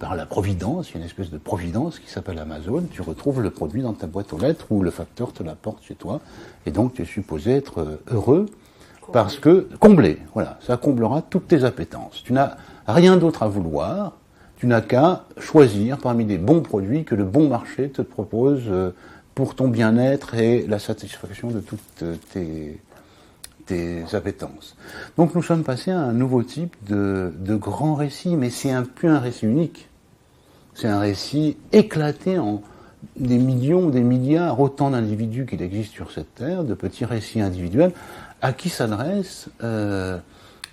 par la providence, il y a une espèce de providence qui s'appelle Amazon, tu retrouves le produit dans ta boîte aux lettres ou le facteur te l'apporte chez toi, et donc tu es supposé être heureux, parce que, comblé, voilà, ça comblera toutes tes appétences. Tu n'as rien d'autre à vouloir, tu n'as qu'à choisir parmi les bons produits que le bon marché te propose pour ton bien-être et la satisfaction de toutes tes appétences. Donc nous sommes passés à un nouveau type de grand récit, mais c'est plus un récit unique. C'est un récit éclaté en des millions, des milliards, autant d'individus qu'il existe sur cette terre, de petits récits individuels, à qui s'adressent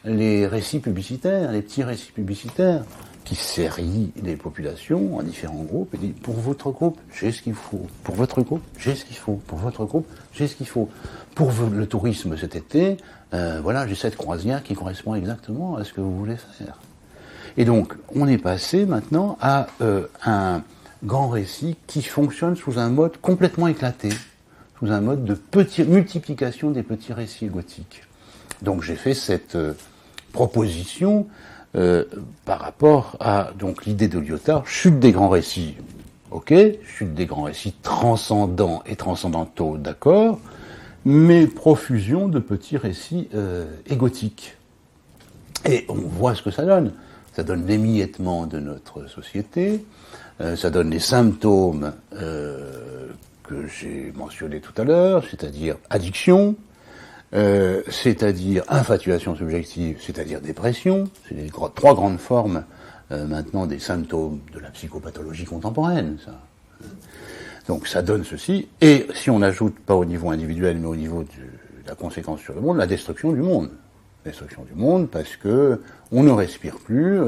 les récits publicitaires, les petits récits publicitaires, qui sérient les populations en différents groupes et dit pour votre groupe, j'ai ce qu'il faut. Pour votre groupe, j'ai ce qu'il faut. Pour votre groupe, j'ai ce qu'il faut. Pour le tourisme cet été, voilà, j'ai cette croisière qui correspond exactement à ce que vous voulez faire. Et donc, on est passé maintenant à un grand récit qui fonctionne sous un mode complètement éclaté, sous un mode de multiplication des petits récits égotiques. Donc j'ai fait cette proposition par rapport à donc l'idée de Lyotard, chute des grands récits. Ok, chute des grands récits transcendants et transcendantaux, d'accord, mais profusion de petits récits égotiques. Et on voit ce que ça donne. Ça donne l'émiettement de notre société, ça donne les symptômes que j'ai mentionnés tout à l'heure, c'est-à-dire addiction, c'est-à-dire infatuation subjective, c'est-à-dire dépression. C'est les trois grandes formes maintenant des symptômes de la psychopathologie contemporaine, ça. Donc ça donne ceci, et si on ajoute, pas au niveau individuel, mais au niveau de la conséquence sur le monde, la destruction du monde. Destruction du monde parce que on ne respire plus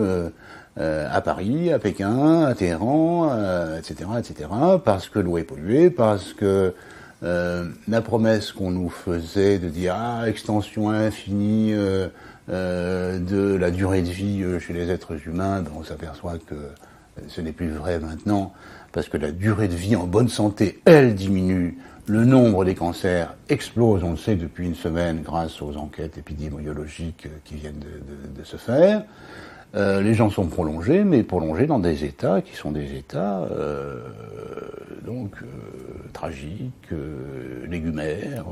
à Paris, à Pékin, à Téhéran, etc., etc., parce que l'eau est polluée, parce que la promesse qu'on nous faisait de dire extension infinie de la durée de vie chez les êtres humains, on s'aperçoit que ce n'est plus vrai maintenant, parce que la durée de vie en bonne santé, elle diminue. Le nombre des cancers explose, on le sait depuis une semaine, grâce aux enquêtes épidémiologiques qui viennent de se faire. Les gens sont prolongés, mais prolongés dans des états qui sont des états tragiques, légumaires,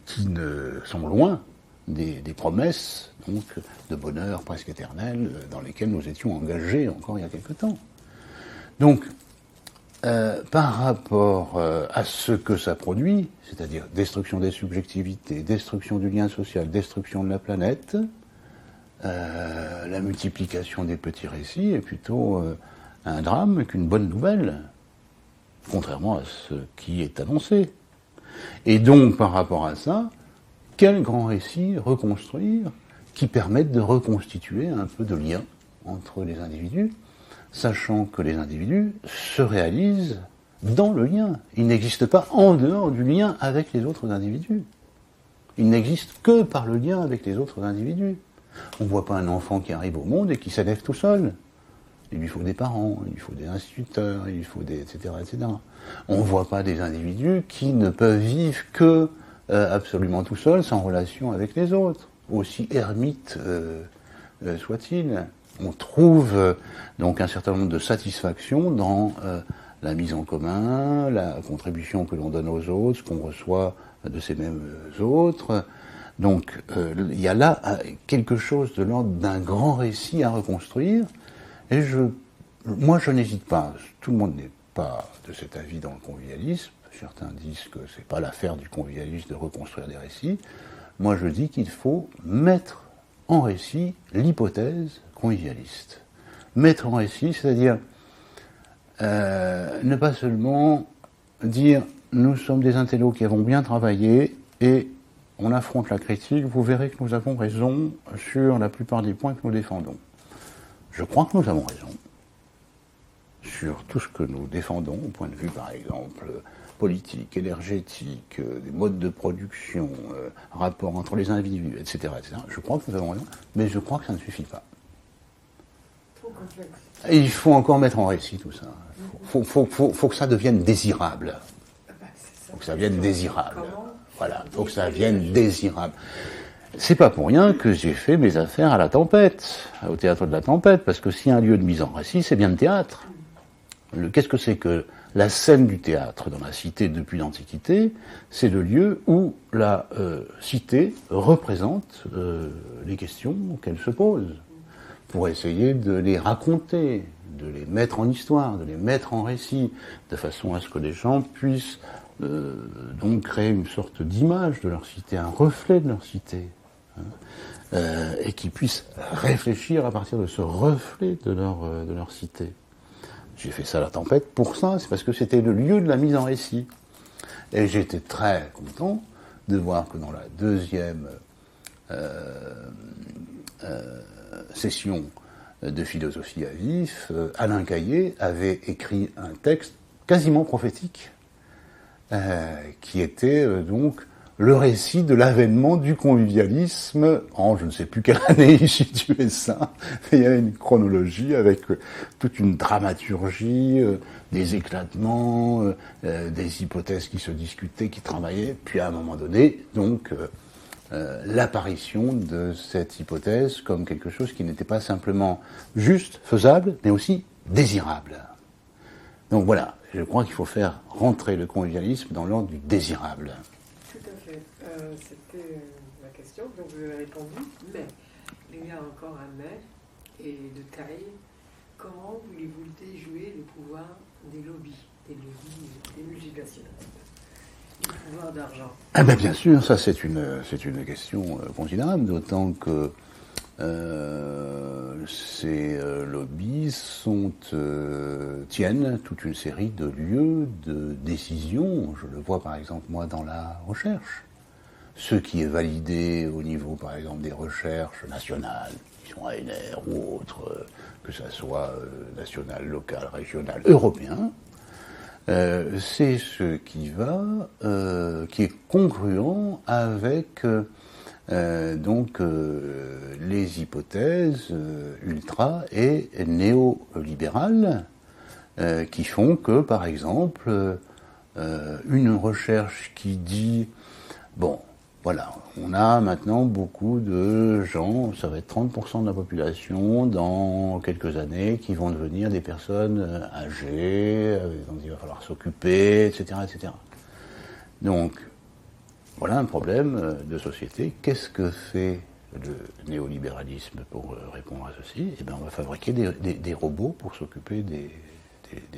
qui sont loin des promesses donc, de bonheur presque éternel dans lesquelles nous étions engagés encore il y a quelque temps. Donc, par rapport à ce que ça produit, c'est-à-dire destruction des subjectivités, destruction du lien social, destruction de la planète, la multiplication des petits récits est plutôt un drame qu'une bonne nouvelle, contrairement à ce qui est annoncé. Et donc, par rapport à ça, quel grand récit reconstruire qui permette de reconstituer un peu de lien entre les individus, sachant que les individus se réalisent dans le lien. Ils n'existent pas en dehors du lien avec les autres individus. Ils n'existent que par le lien avec les autres individus. On ne voit pas un enfant qui arrive au monde et qui s'élève tout seul. Il lui faut des parents, il lui faut des instituteurs, il lui faut des... etc., etc. On ne voit pas des individus qui ne peuvent vivre que absolument tout seuls, sans relation avec les autres, aussi ermites soit-il. On trouve donc un certain nombre de satisfactions dans la mise en commun, la contribution que l'on donne aux autres, ce qu'on reçoit de ces mêmes autres. Donc il y a là quelque chose de l'ordre d'un grand récit à reconstruire, et moi je n'hésite pas, tout le monde n'est pas de cet avis dans le convivialisme, certains disent que c'est pas l'affaire du convivialisme de reconstruire des récits, moi je dis qu'il faut mettre en récit l'hypothèse convivialiste. Mettre en récit, c'est-à-dire ne pas seulement dire nous sommes des intellos qui avons bien travaillé et on affronte la critique, vous verrez que nous avons raison sur la plupart des points que nous défendons. Je crois que nous avons raison sur tout ce que nous défendons, au point de vue par exemple politique, énergétique, des modes de production, rapport entre les individus, etc., etc. Je crois que nous avons raison, mais je crois que ça ne suffit pas. Trop complexe. Et il faut encore mettre en récit tout ça. Faut que ça devienne désirable. Faut que ça devienne désirable. Voilà, faut que ça devienne désirable. C'est pas pour rien que j'ai fait mes affaires à la Tempête, au théâtre de la Tempête, parce que s'il y a un lieu de mise en récit, c'est bien le théâtre. Qu'est-ce que c'est que la scène du théâtre dans la cité depuis l'Antiquité? C'est le lieu où la cité représente les questions qu'elle se pose, pour essayer de les raconter, de les mettre en histoire, de les mettre en récit, de façon à ce que les gens puissent donc créer une sorte d'image de leur cité, un reflet de leur cité, et qu'ils puissent réfléchir à partir de ce reflet de leur cité. J'ai fait ça à la Tempête pour ça, c'est parce que c'était le lieu de la mise en récit. Et j'étais très content de voir que dans la deuxième session de philosophie à vif, Alain Caillé avait écrit un texte quasiment prophétique, qui était donc le récit de l'avènement du convivialisme en je ne sais plus quelle année il situait ça. Il y avait une chronologie avec toute une dramaturgie, des éclatements, des hypothèses qui se discutaient, qui travaillaient, puis à un moment donné, donc l'apparition de cette hypothèse comme quelque chose qui n'était pas simplement juste, faisable, mais aussi désirable. Donc voilà, je crois qu'il faut faire rentrer le convivialisme dans l'ordre du désirable. Tout à fait. C'était la question, donc vous avez répondu. Mais il y a encore un mais, et de taille. Comment voulez-vous déjouer le pouvoir des lobbies multinationales, le pouvoir d'argent? Ah ben bien sûr, ça c'est une question considérable, d'autant que ces lobbies tiennent toute une série de lieux de décision. Je le vois par exemple moi dans la recherche. Ce qui est validé au niveau par exemple des recherches nationales, qui sont ANR ou autres, que ça soit national, local, régional, européen, c'est ce qui qui est congruent avec les hypothèses ultra et néolibérales qui font que, par exemple, une recherche qui dit bon, voilà, on a maintenant beaucoup de gens, ça va être 30% de la population dans quelques années qui vont devenir des personnes âgées, dont il va falloir s'occuper, etc., etc. Donc, voilà un problème de société. Qu'est-ce que fait le néolibéralisme pour répondre à ceci? Eh bien, on va fabriquer des robots pour s'occuper des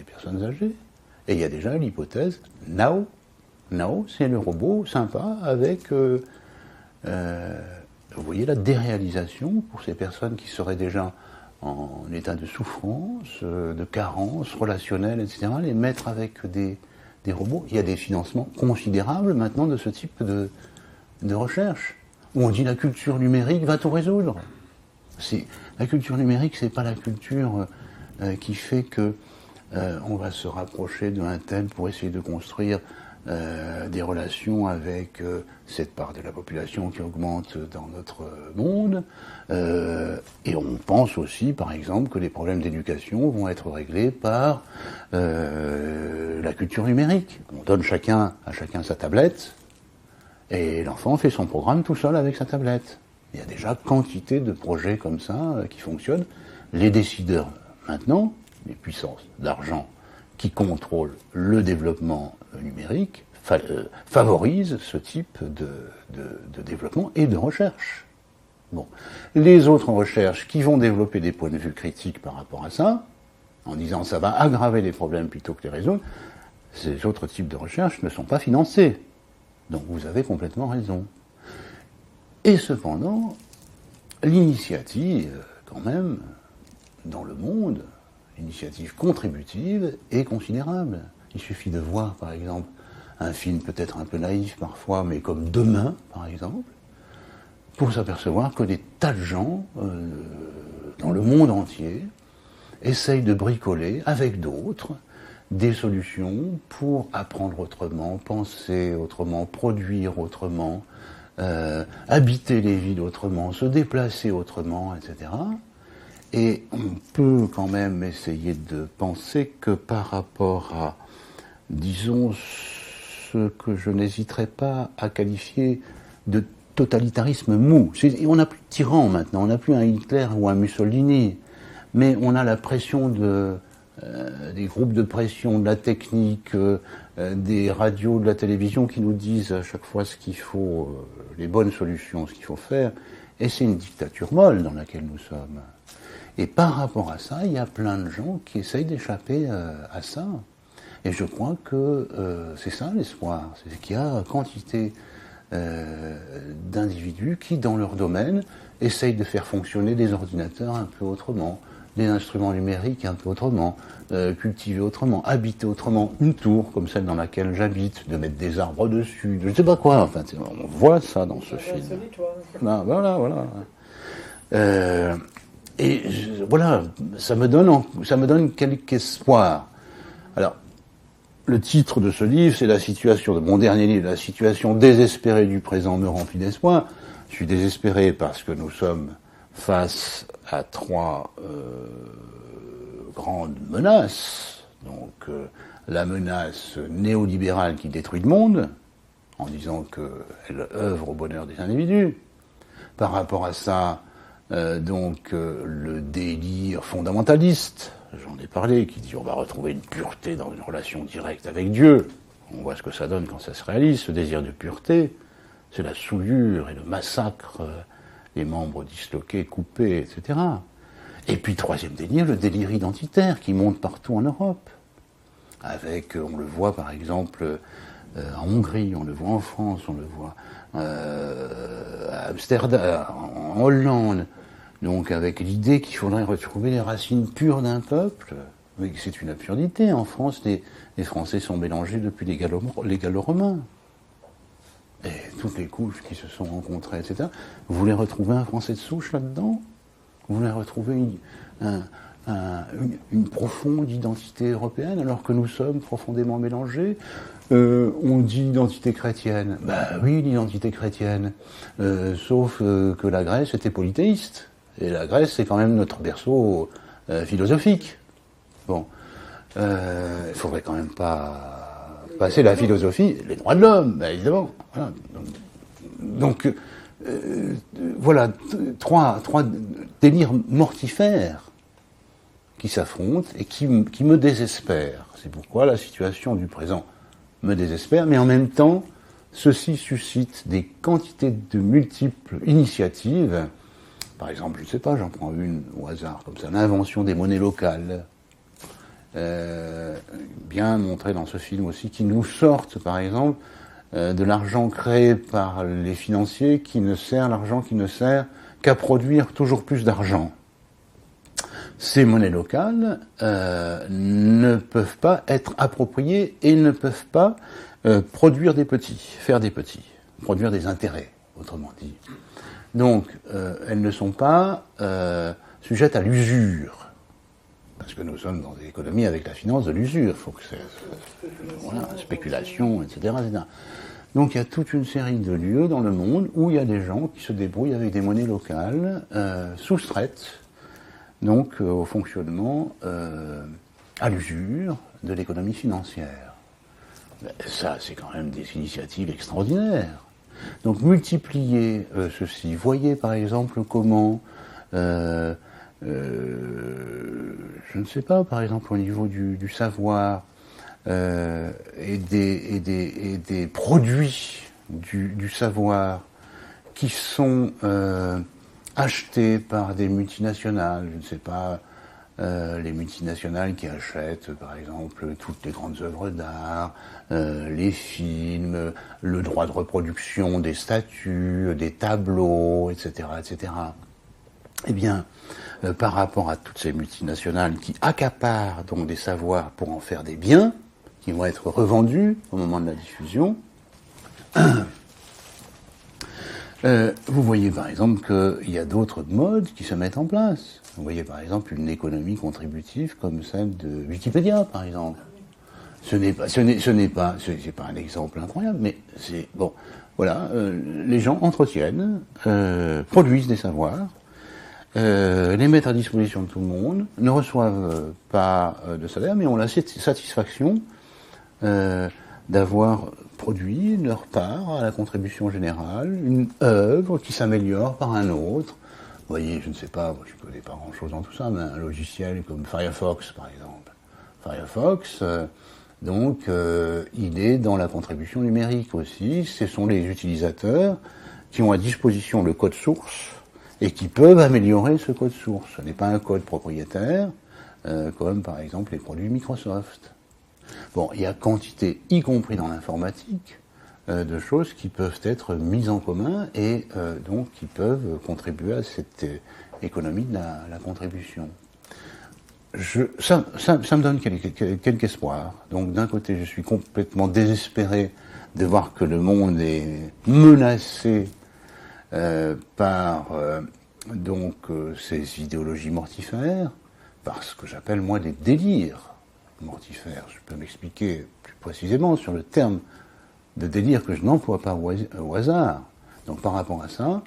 personnes âgées. Et il y a déjà l'hypothèse Now, c'est le robot sympa avec, vous voyez, la déréalisation pour ces personnes qui seraient déjà en état de souffrance, de carence relationnelle, etc., les mettre avec des robots. Il y a des financements considérables maintenant de ce type de recherche, où on dit la culture numérique va tout résoudre. La culture numérique, c'est pas la culture qui fait que on va se rapprocher d'un tel pour essayer de construire des relations avec cette part de la population qui augmente dans notre monde. Et on pense aussi, par exemple, que les problèmes d'éducation vont être réglés par la culture numérique. On donne à chacun sa tablette, et l'enfant fait son programme tout seul avec sa tablette. Il y a déjà quantité de projets comme ça qui fonctionnent. Les décideurs, maintenant, les puissances d'argent qui contrôlent le développement numérique, favorisent ce type de développement et de recherche. Bon. Les autres recherches qui vont développer des points de vue critiques par rapport à ça, en disant ça va aggraver les problèmes plutôt que les résoudre, ces autres types de recherches ne sont pas financés. Donc vous avez complètement raison. Et cependant, l'initiative, quand même, dans le monde, l'initiative contributive est considérable. Il suffit de voir, par exemple, un film peut-être un peu naïf parfois, mais comme Demain, par exemple, pour s'apercevoir que des tas de gens, dans le monde entier, essayent de bricoler, avec d'autres, des solutions pour apprendre autrement, penser autrement, produire autrement, habiter les villes autrement, se déplacer autrement, etc. Et on peut quand même essayer de penser que par rapport à, disons, ce que je n'hésiterais pas à qualifier de totalitarisme mou. On n'a plus de tyran maintenant, on n'a plus un Hitler ou un Mussolini, mais on a la pression des groupes de pression, de la technique, des radios, de la télévision qui nous disent à chaque fois ce qu'il faut, les bonnes solutions, ce qu'il faut faire, et c'est une dictature molle dans laquelle nous sommes. Et par rapport à ça, il y a plein de gens qui essayent d'échapper à ça. Et je crois que c'est ça l'espoir, c'est qu'il y a quantité d'individus qui, dans leur domaine, essayent de faire fonctionner des ordinateurs un peu autrement, des instruments numériques un peu autrement, cultiver autrement, habiter autrement, une tour comme celle dans laquelle j'habite, de mettre des arbres dessus, je ne sais pas quoi, enfin, on voit ça dans ce film. Ah, voilà. Et voilà, ça me donne quelque espoir. Alors, le titre de ce livre, c'est de mon dernier livre, La situation désespérée du présent me remplit d'espoir. Je suis désespéré parce que nous sommes face à trois grandes menaces. Donc, la menace néolibérale qui détruit le monde, en disant qu'elle œuvre au bonheur des individus. Par rapport à ça, le délire fondamentaliste, j'en ai parlé, qui dit on va retrouver une pureté dans une relation directe avec Dieu. On voit ce que ça donne quand ça se réalise, ce désir de pureté. C'est la souillure et le massacre des membres disloqués, coupés, etc. Et puis, troisième délire, le délire identitaire qui monte partout en Europe. Avec, on le voit par exemple en Hongrie, on le voit en France, on le voit à Amsterdam, en Hollande. Donc avec l'idée qu'il faudrait retrouver les racines pures d'un peuple. Mais c'est une absurdité. En France, les Français sont mélangés depuis les Gallo-Romains. Et toutes les couches qui se sont rencontrées, etc. Vous voulez retrouver un Français de souche là-dedans? Vous voulez retrouver une profonde identité européenne alors que nous sommes profondément mélangés? On dit identité chrétienne. Ben oui, l'identité chrétienne. Sauf que la Grèce était polythéiste. Et la Grèce, c'est quand même notre berceau philosophique. Bon. Il faudrait quand même pas passer la philosophie, les droits de l'homme, ben évidemment. Voilà. Donc voilà, trois délires mortifères qui s'affrontent et qui me désespèrent. C'est pourquoi la situation du présent me désespère, mais en même temps, ceci suscite des quantités de multiples initiatives. Par exemple, je ne sais pas, j'en prends une au hasard, comme ça, l'invention des monnaies locales. Bien montré dans ce film aussi, qui nous sortent, par exemple, de l'argent créé par les financiers, l'argent qui ne sert qu'à produire toujours plus d'argent. Ces monnaies locales ne peuvent pas être appropriées et ne peuvent pas produire des petits, produire des intérêts, autrement dit. Donc, elles ne sont pas sujettes à l'usure. Parce que nous sommes dans des économies avec la finance de l'usure. Il faut que voilà, spéculation, etc., etc. Donc il y a toute une série de lieux dans le monde où il y a des gens qui se débrouillent avec des monnaies locales, soustraites donc au fonctionnement, à l'usure de l'économie financière. Ça, c'est quand même des initiatives extraordinaires. Donc multiplier ceci. Voyez par exemple comment je ne sais pas, par exemple au niveau du savoir et des produits du savoir qui sont achetés par des multinationales, je ne sais pas, les multinationales qui achètent par exemple toutes les grandes œuvres d'art, les films, le droit de reproduction des statues, des tableaux, etc., etc. Eh bien, par rapport à toutes ces multinationales qui accaparent donc des savoirs pour en faire des biens, qui vont être revendus au moment de la diffusion, vous voyez par exemple qu'il y a d'autres modes qui se mettent en place. Vous voyez par exemple une économie contributive comme celle de Wikipédia, par exemple. C'est pas un exemple incroyable, mais c'est bon. Voilà, les gens entretiennent, produisent des savoirs. Les mettre à disposition de tout le monde, ne reçoivent pas de salaire, mais ont la satisfaction d'avoir produit leur part à la contribution générale, une œuvre qui s'améliore par un autre. Vous voyez, je ne sais pas, je ne connais pas grand-chose dans tout ça, mais un logiciel comme Firefox, par exemple. Firefox, il est dans la contribution numérique aussi. Ce sont les utilisateurs qui ont à disposition le code source et qui peuvent améliorer ce code source. Ce n'est pas un code propriétaire, comme par exemple les produits Microsoft. Bon, il y a quantité, y compris dans l'informatique, de choses qui peuvent être mises en commun et donc qui peuvent contribuer à cette économie de la contribution. Ça me donne quelque espoir. Donc d'un côté, je suis complètement désespéré de voir que le monde est menacé par ces idéologies mortifères, par ce que j'appelle moi des délires mortifères. Je peux m'expliquer plus précisément sur le terme de délire que je n'emploie pas au hasard. Donc par rapport à ça,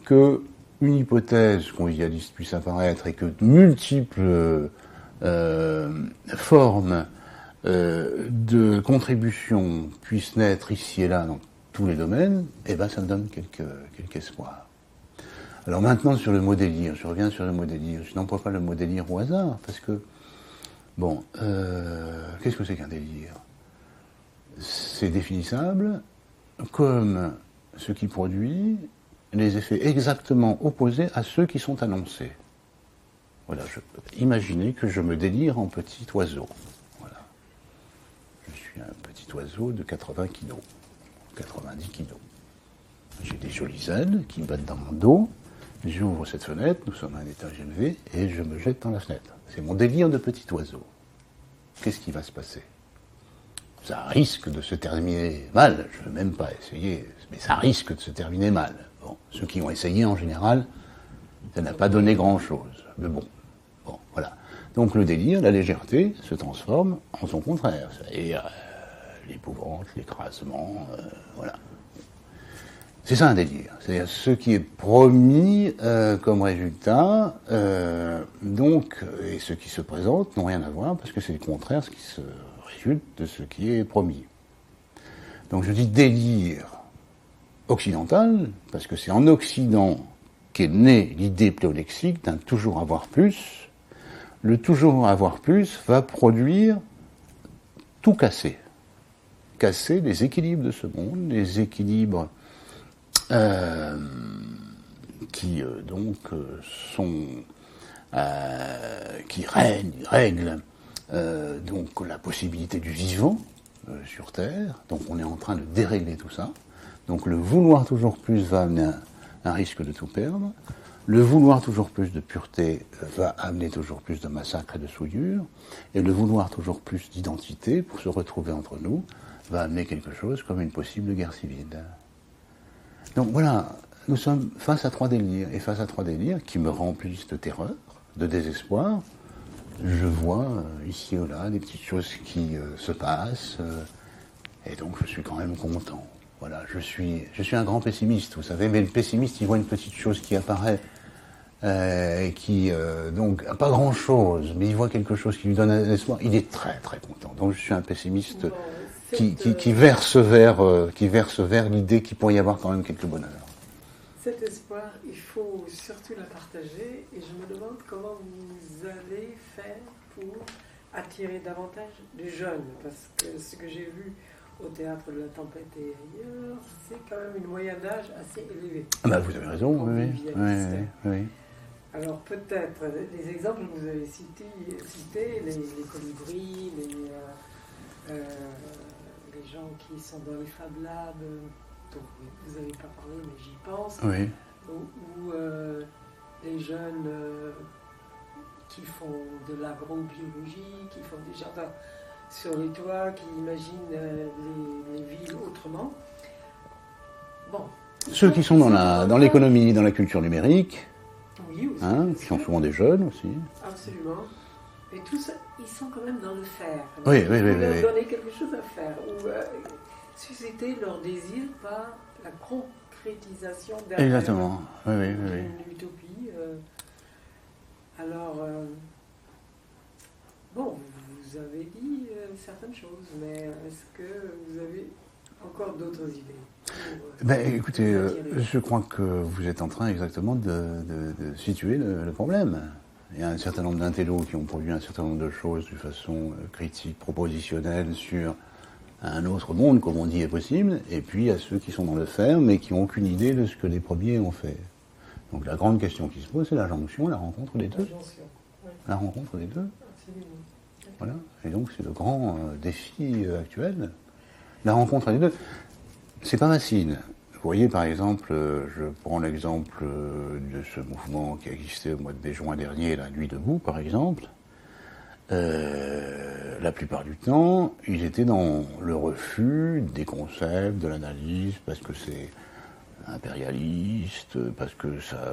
que une hypothèse convivialiste puisse apparaître et que de multiples formes de contribution puissent naître ici et là dans tous les domaines, eh ben ça me donne quelques espoirs. Alors maintenant sur le mot délire, je reviens sur le mot délire, je n'emploie pas le mot délire au hasard, parce que, bon, qu'est-ce que c'est qu'un délire? C'est définissable comme ce qui produit les effets exactement opposés à ceux qui sont annoncés. Voilà, imaginez que je me délire en petit oiseau. Voilà. Je suis un petit oiseau de 80 kg, 90 kg. J'ai des jolies ailes qui me battent dans mon dos. J'ouvre cette fenêtre, nous sommes à un étage élevé, et je me jette dans la fenêtre. C'est mon délire de petit oiseau. Qu'est-ce qui va se passer? Ça risque de se terminer mal. Je ne veux même pas essayer, mais ça risque de se terminer mal. Bon, ceux qui ont essayé, en général, ça n'a pas donné grand-chose. Mais bon, voilà. Donc le délire, la légèreté, se transforme en son contraire. C'est-à-dire l'épouvante, l'écrasement, voilà. C'est ça un délire. C'est-à-dire ce qui est promis comme résultat, donc, et ce qui se présente n'ont rien à voir, parce que c'est le contraire, ce qui se résulte de ce qui est promis. Donc je dis délire occidental, parce que c'est en Occident qu'est née l'idée pléolexique d'un toujours avoir plus. Le toujours avoir plus va produire tout casser. Casser les équilibres de ce monde, les équilibres qui donc sont qui règlent donc la possibilité du vivant sur Terre. Donc on est en train de dérégler tout ça. Donc le vouloir toujours plus va amener un risque de tout perdre. Le vouloir toujours plus de pureté va amener toujours plus de massacres et de souillures. Et le vouloir toujours plus d'identité pour se retrouver entre nous va amener quelque chose comme une possible guerre civile. Donc voilà, nous sommes face à trois délires. Et face à trois délires qui me remplissent de terreur, de désespoir, je vois ici ou là des petites choses qui se passent. Et donc je suis quand même content. Voilà, je suis un grand pessimiste, vous savez, mais le pessimiste, il voit une petite chose qui apparaît, qui, donc, pas grand-chose, mais il voit quelque chose qui lui donne un espoir, il est très très content. Donc je suis un pessimiste qui verse vers l'idée qu'il pourrait y avoir quand même quelques bonheurs. Cet espoir, il faut surtout la partager, et je me demande comment vous allez faire pour attirer davantage de jeunes, parce que ce que j'ai vu au Théâtre de la Tempête et ailleurs, c'est quand même une moyenne d'âge assez élevée. Ah bah vous avez raison, oui. Alors peut-être, les exemples que vous avez cités les colibris, les gens qui sont dans les Fab Labs, dont vous n'avez pas parlé, mais j'y pense, oui. ou les jeunes qui font de l'agrobiologie, qui font des jardins sur les toits, qui imaginent les villes autrement. Bon. Ceux qui sont dans l'économie, dans la culture numérique, oui, aussi, qui sont souvent des jeunes aussi. Absolument. Et tout ça, ils sont quand même dans le faire. Oui. Leur donner quelque chose à faire, ou susciter leur désir par la concrétisation Exactement. Une utopie. Alors, bon, vous avez dit certaines choses, mais est-ce que vous avez encore d'autres idées écoutez, je crois que vous êtes en train exactement de situer le problème. Il y a un certain nombre d'intellos qui ont produit un certain nombre de choses de façon critique, propositionnelle sur un autre monde, comme on dit, est possible, et puis il y a ceux qui sont dans le faire, mais qui n'ont aucune idée de ce que les premiers ont fait. Donc la grande question qui se pose, c'est la jonction, la rencontre des deux. La rencontre des deux. Absolument. Voilà. Et donc c'est le grand défi actuel. La rencontre des deux. C'est pas facile. Vous voyez, par exemple, je prends l'exemple de ce mouvement qui a existé au mois de mai-juin dernier, la Nuit debout, par exemple. La plupart du temps, ils étaient dans le refus des concepts, de l'analyse, parce que c'est impérialiste, parce que ça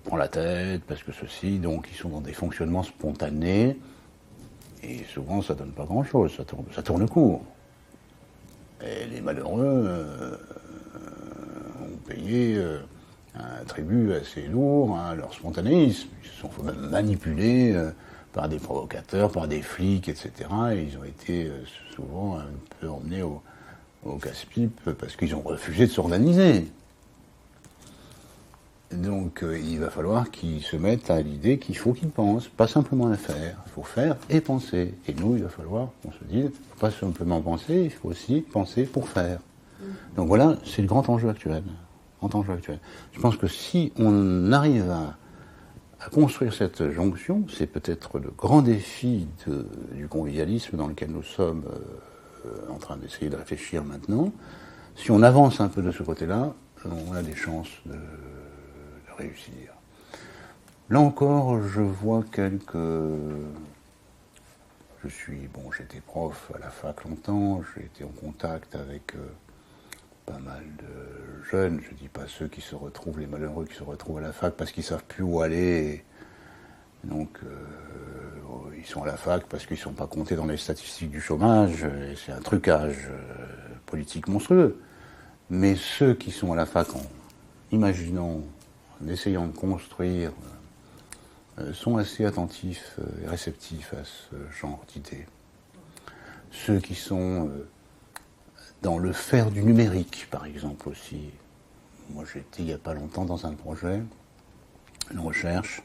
prend la tête, parce que ceci, donc ils sont dans des fonctionnements spontanés, et souvent ça donne pas grand-chose, ça tourne court. Et les malheureux ont payé un tribut assez lourd à leur spontanéisme. Ils se sont manipulés par des provocateurs, par des flics, etc. Et ils ont été souvent un peu emmenés au au casse-pipe parce qu'ils ont refusé de s'organiser. Donc il va falloir qu'ils se mettent à l'idée qu'il faut qu'ils pensent, pas simplement à faire. Il faut faire et penser. Et nous, il va falloir qu'on se dise, il ne faut pas simplement penser, il faut aussi penser pour faire. Donc voilà, c'est le grand enjeu actuel. Je pense que si on arrive à construire cette jonction, c'est peut-être le grand défi du convivialisme dans lequel nous sommes en train d'essayer de réfléchir maintenant. Si on avance un peu de ce côté-là, on a des chances de réussir. Là encore, je vois j'étais prof à la fac longtemps, j'ai été en contact avec pas mal de jeunes, je ne dis pas ceux qui se retrouvent, les malheureux qui se retrouvent à la fac parce qu'ils ne savent plus où aller. Donc, ils sont à la fac parce qu'ils ne sont pas comptés dans les statistiques du chômage, et c'est un trucage politique monstrueux. Mais ceux qui sont à la fac en imaginant, en essayant de construire, sont assez attentifs et réceptifs à ce genre d'idées. Ceux qui sont dans le faire du numérique, par exemple, aussi. Moi, j'étais il n'y a pas longtemps dans un projet, une recherche,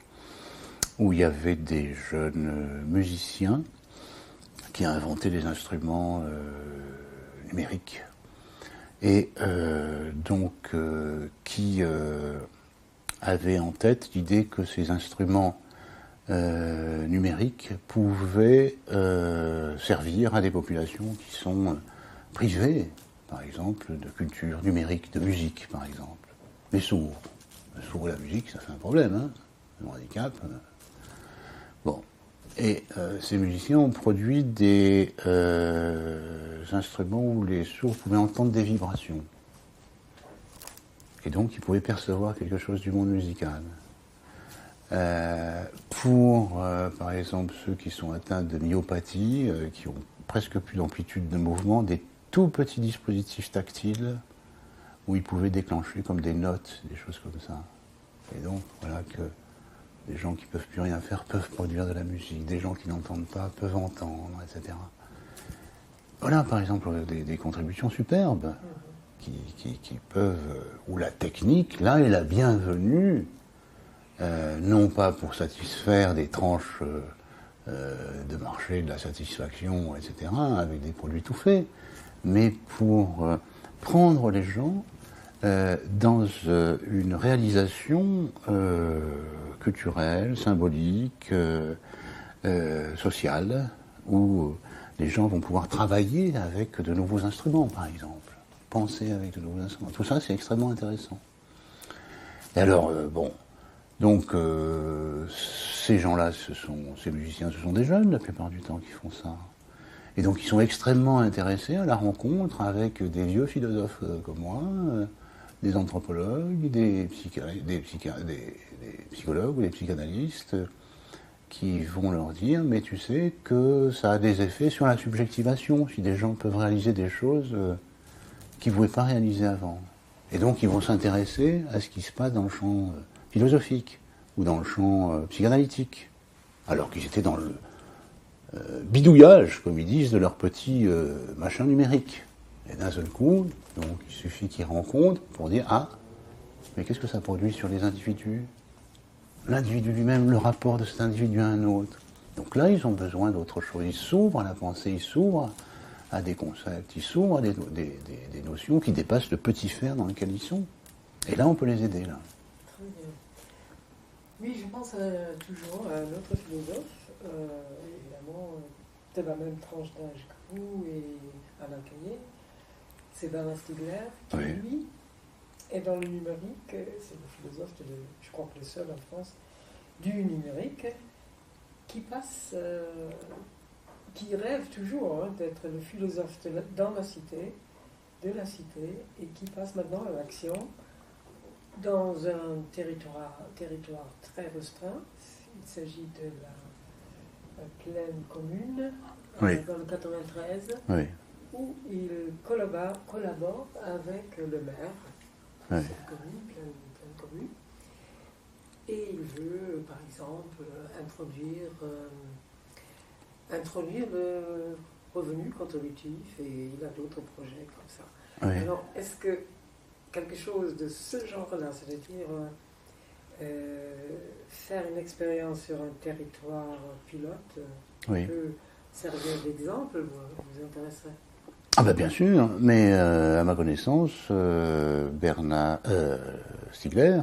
où il y avait des jeunes musiciens qui inventaient des instruments numériques et qui avaient en tête l'idée que ces instruments numériques pouvaient servir à des populations qui sont privées, par exemple, de culture numérique, de musique, par exemple. Les sourds. Les sourds et la musique, ça fait un problème, hein, un handicap. Bon. Et ces musiciens ont produit des instruments où les sourds pouvaient entendre des vibrations. Et donc, ils pouvaient percevoir quelque chose du monde musical. Par exemple, ceux qui sont atteints de myopathie, qui ont presque plus d'amplitude de mouvement, des tout petits dispositifs tactiles où ils pouvaient déclencher comme des notes, des choses comme ça. Et donc, voilà que des gens qui ne peuvent plus rien faire peuvent produire de la musique, des gens qui n'entendent pas peuvent entendre, etc. Voilà, par exemple, des contributions superbes qui peuvent, où la technique, là, est la bienvenue, non pas pour satisfaire des tranches de marché, de la satisfaction, etc., avec des produits tout faits, mais pour prendre les gens dans une réalisation culturelle, symbolique, sociale, où les gens vont pouvoir travailler avec de nouveaux instruments, par exemple, penser avec de nouveaux instruments. Tout ça, c'est extrêmement intéressant. Et alors, donc ces gens-là, ces musiciens, ce sont des jeunes la plupart du temps qui font ça. Et donc ils sont extrêmement intéressés à la rencontre avec des vieux philosophes comme moi, des anthropologues, des psychologues ou des psychanalystes qui vont leur dire, mais tu sais que ça a des effets sur la subjectivation, si des gens peuvent réaliser des choses qu'ils ne pouvaient pas réaliser avant. Et donc ils vont s'intéresser à ce qui se passe dans le champ philosophique ou dans le champ psychanalytique, alors qu'ils étaient dans le bidouillage, comme ils disent, de leur petit machin numérique. Et d'un seul coup, donc, il suffit qu'ils rencontrent pour dire « Ah, mais qu'est-ce que ça produit sur les individus ?» L'individu lui-même, le rapport de cet individu à un autre. Donc là, ils ont besoin d'autre chose. Ils s'ouvrent à la pensée, ils s'ouvrent à des concepts, ils s'ouvrent à des notions qui dépassent le petit faire dans lequel ils sont. Et là, on peut les aider, là. Très bien. Oui, je pense toujours à un autre philosophe, évidemment, de la même tranche d'âge que vous et Alain Caillé, c'est Bernard Stiegler, qui lui est dans le numérique, c'est le philosophe, je crois que le seul en France, du numérique, qui qui rêve toujours d'être le philosophe dans la cité, de la cité, et qui passe maintenant à l'action dans un territoire très restreint. Il s'agit de la plaine commune, dans le 93, où il collabore avec le maire de cette commune, plaine commune. Et il veut, par exemple, introduire revenu contributif et il a d'autres projets comme ça. Oui. Alors, est-ce que quelque chose de ce genre-là, c'est-à-dire faire une expérience sur un territoire pilote, peut servir d'exemple, vous intéresserait? Ah ben bien sûr, mais à ma connaissance, Bernard Stiegler,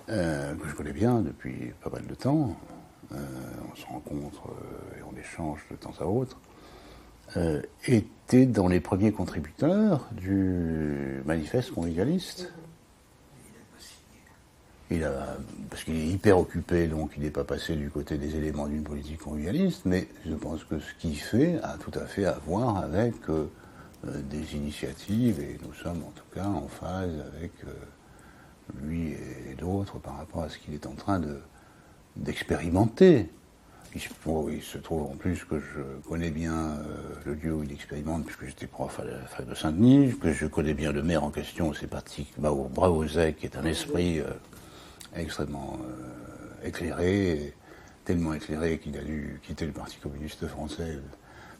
que je connais bien depuis pas mal de temps, on se rencontre et on échange de temps à autre, était dans les premiers contributeurs du manifeste convivialiste. Parce qu'il est hyper occupé, donc il n'est pas passé du côté des éléments d'une politique convivialiste, mais je pense que ce qu'il fait a tout à fait à voir avec des initiatives, et nous sommes en tout cas en phase avec lui et d'autres par rapport à ce qu'il est en train d'expérimenter. Il se trouve en plus que je connais bien le lieu où il expérimente, puisque j'étais prof à la fac de Saint-Denis, que je connais bien le maire en question, c'est Patrick Braozek, qui est un esprit extrêmement éclairé, tellement éclairé qu'il a dû quitter le Parti communiste français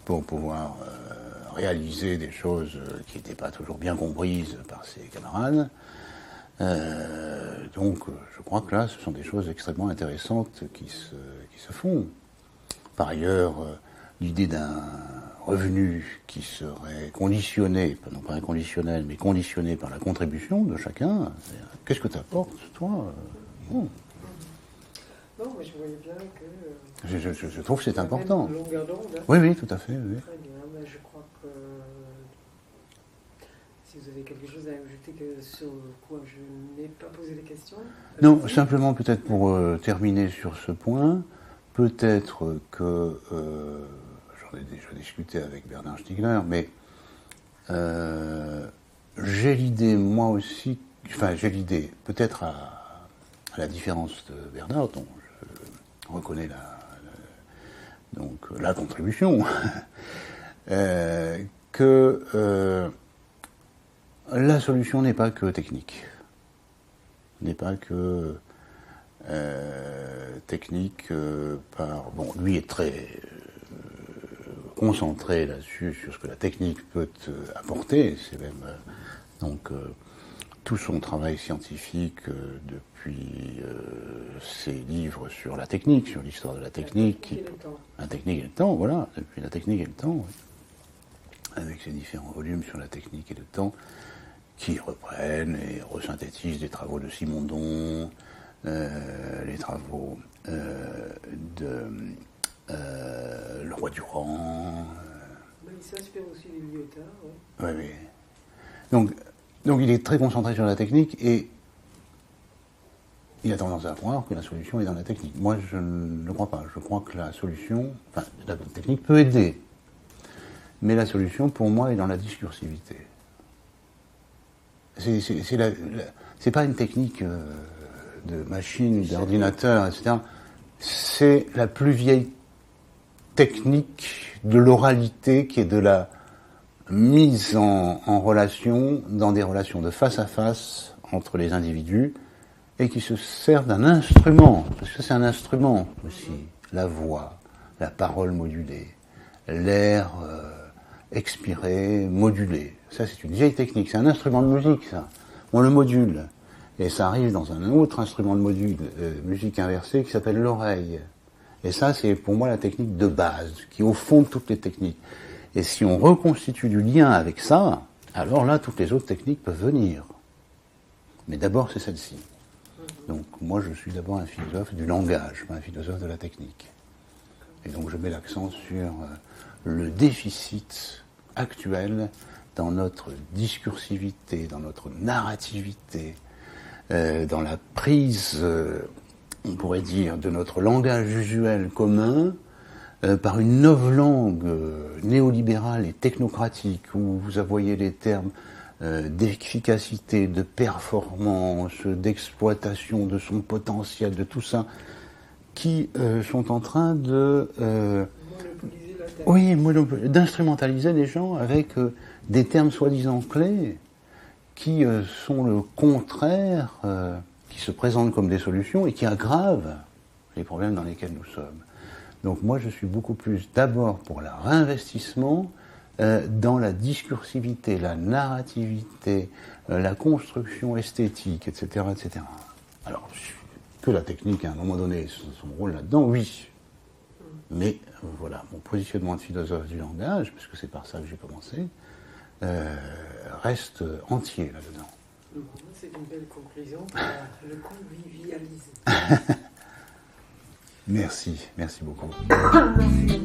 pour pouvoir réaliser des choses qui n'étaient pas toujours bien comprises par ses camarades. Donc je crois que là, ce sont des choses extrêmement intéressantes qui se font. Par ailleurs, l'idée d'un revenu qui serait conditionné, non pas inconditionnel, mais conditionné par la contribution de chacun, qu'est-ce que tu apportes, toi Non, mais je voyais bien que... Je trouve que c'est important. Une longueur d'onde. Hein. Oui, tout à fait. Oui. Très bien, mais je crois que si vous avez quelque chose à ajouter sur quoi je n'ai pas posé les questions. Non, simplement peut-être pour terminer sur ce point, peut-être que, j'en ai déjà discuté avec Bernard Stiegler, mais j'ai l'idée, moi aussi, peut-être à la différence de Bernard, dont je reconnais la contribution, que la solution n'est pas que technique. N'est pas que technique par... Bon, lui est très concentré là-dessus, sur ce que la technique peut apporter. C'est même... tout son travail scientifique depuis ses livres sur la technique, sur l'histoire de la technique. La technique et le temps, voilà. Depuis la technique et le temps, oui. Avec ses différents volumes sur la technique et le temps, qui reprennent et resynthétisent des travaux de Simondon, les travaux de Leroy-Durand. Il s'inspire aussi des Lyotard. Oui. Donc il est très concentré sur la technique et il a tendance à croire que la solution est dans la technique. Moi, je ne le crois pas. Je crois que la solution, la technique peut aider, mais la solution, pour moi, est dans la discursivité. C'est pas une technique de machine, d'ordinateur, etc. C'est la plus vieille technique de l'oralité, qui est de la mise en relation, dans des relations de face à face entre les individus, et qui se sert d'un instrument, parce que c'est un instrument aussi, la voix, la parole modulée, l'air expiré, modulé. Ça, c'est une vieille technique, c'est un instrument de musique, ça. On le module, et ça arrive dans un autre instrument de musique inversée qui s'appelle l'oreille. Et ça, c'est pour moi la technique de base, qui est au fond de toutes les techniques. Et si on reconstitue du lien avec ça, alors là, toutes les autres techniques peuvent venir. Mais d'abord, c'est celle-ci. Donc moi, je suis d'abord un philosophe du langage, pas un philosophe de la technique. Et donc je mets l'accent sur le déficit actuel dans notre discursivité, dans notre narrativité, dans la prise, on pourrait dire, de notre langage usuel commun par une novlangue néolibérale et technocratique, où vous voyez les termes d'efficacité, de performance, d'exploitation de son potentiel, de tout ça, qui sont en train de d'instrumentaliser les gens avec des termes soi-disant clés qui sont le contraire, qui se présentent comme des solutions et qui aggravent les problèmes dans lesquels nous sommes. Donc moi, je suis beaucoup plus d'abord pour le réinvestissement dans la discursivité, la narrativité, la construction esthétique, etc., etc. Alors, que la technique, à un moment donné, son rôle là-dedans, oui. Mais voilà, mon positionnement de philosophe du langage, puisque c'est par ça que j'ai commencé, reste entier là-dedans. C'est une belle conclusion pour le convivialisme. Merci beaucoup. Merci.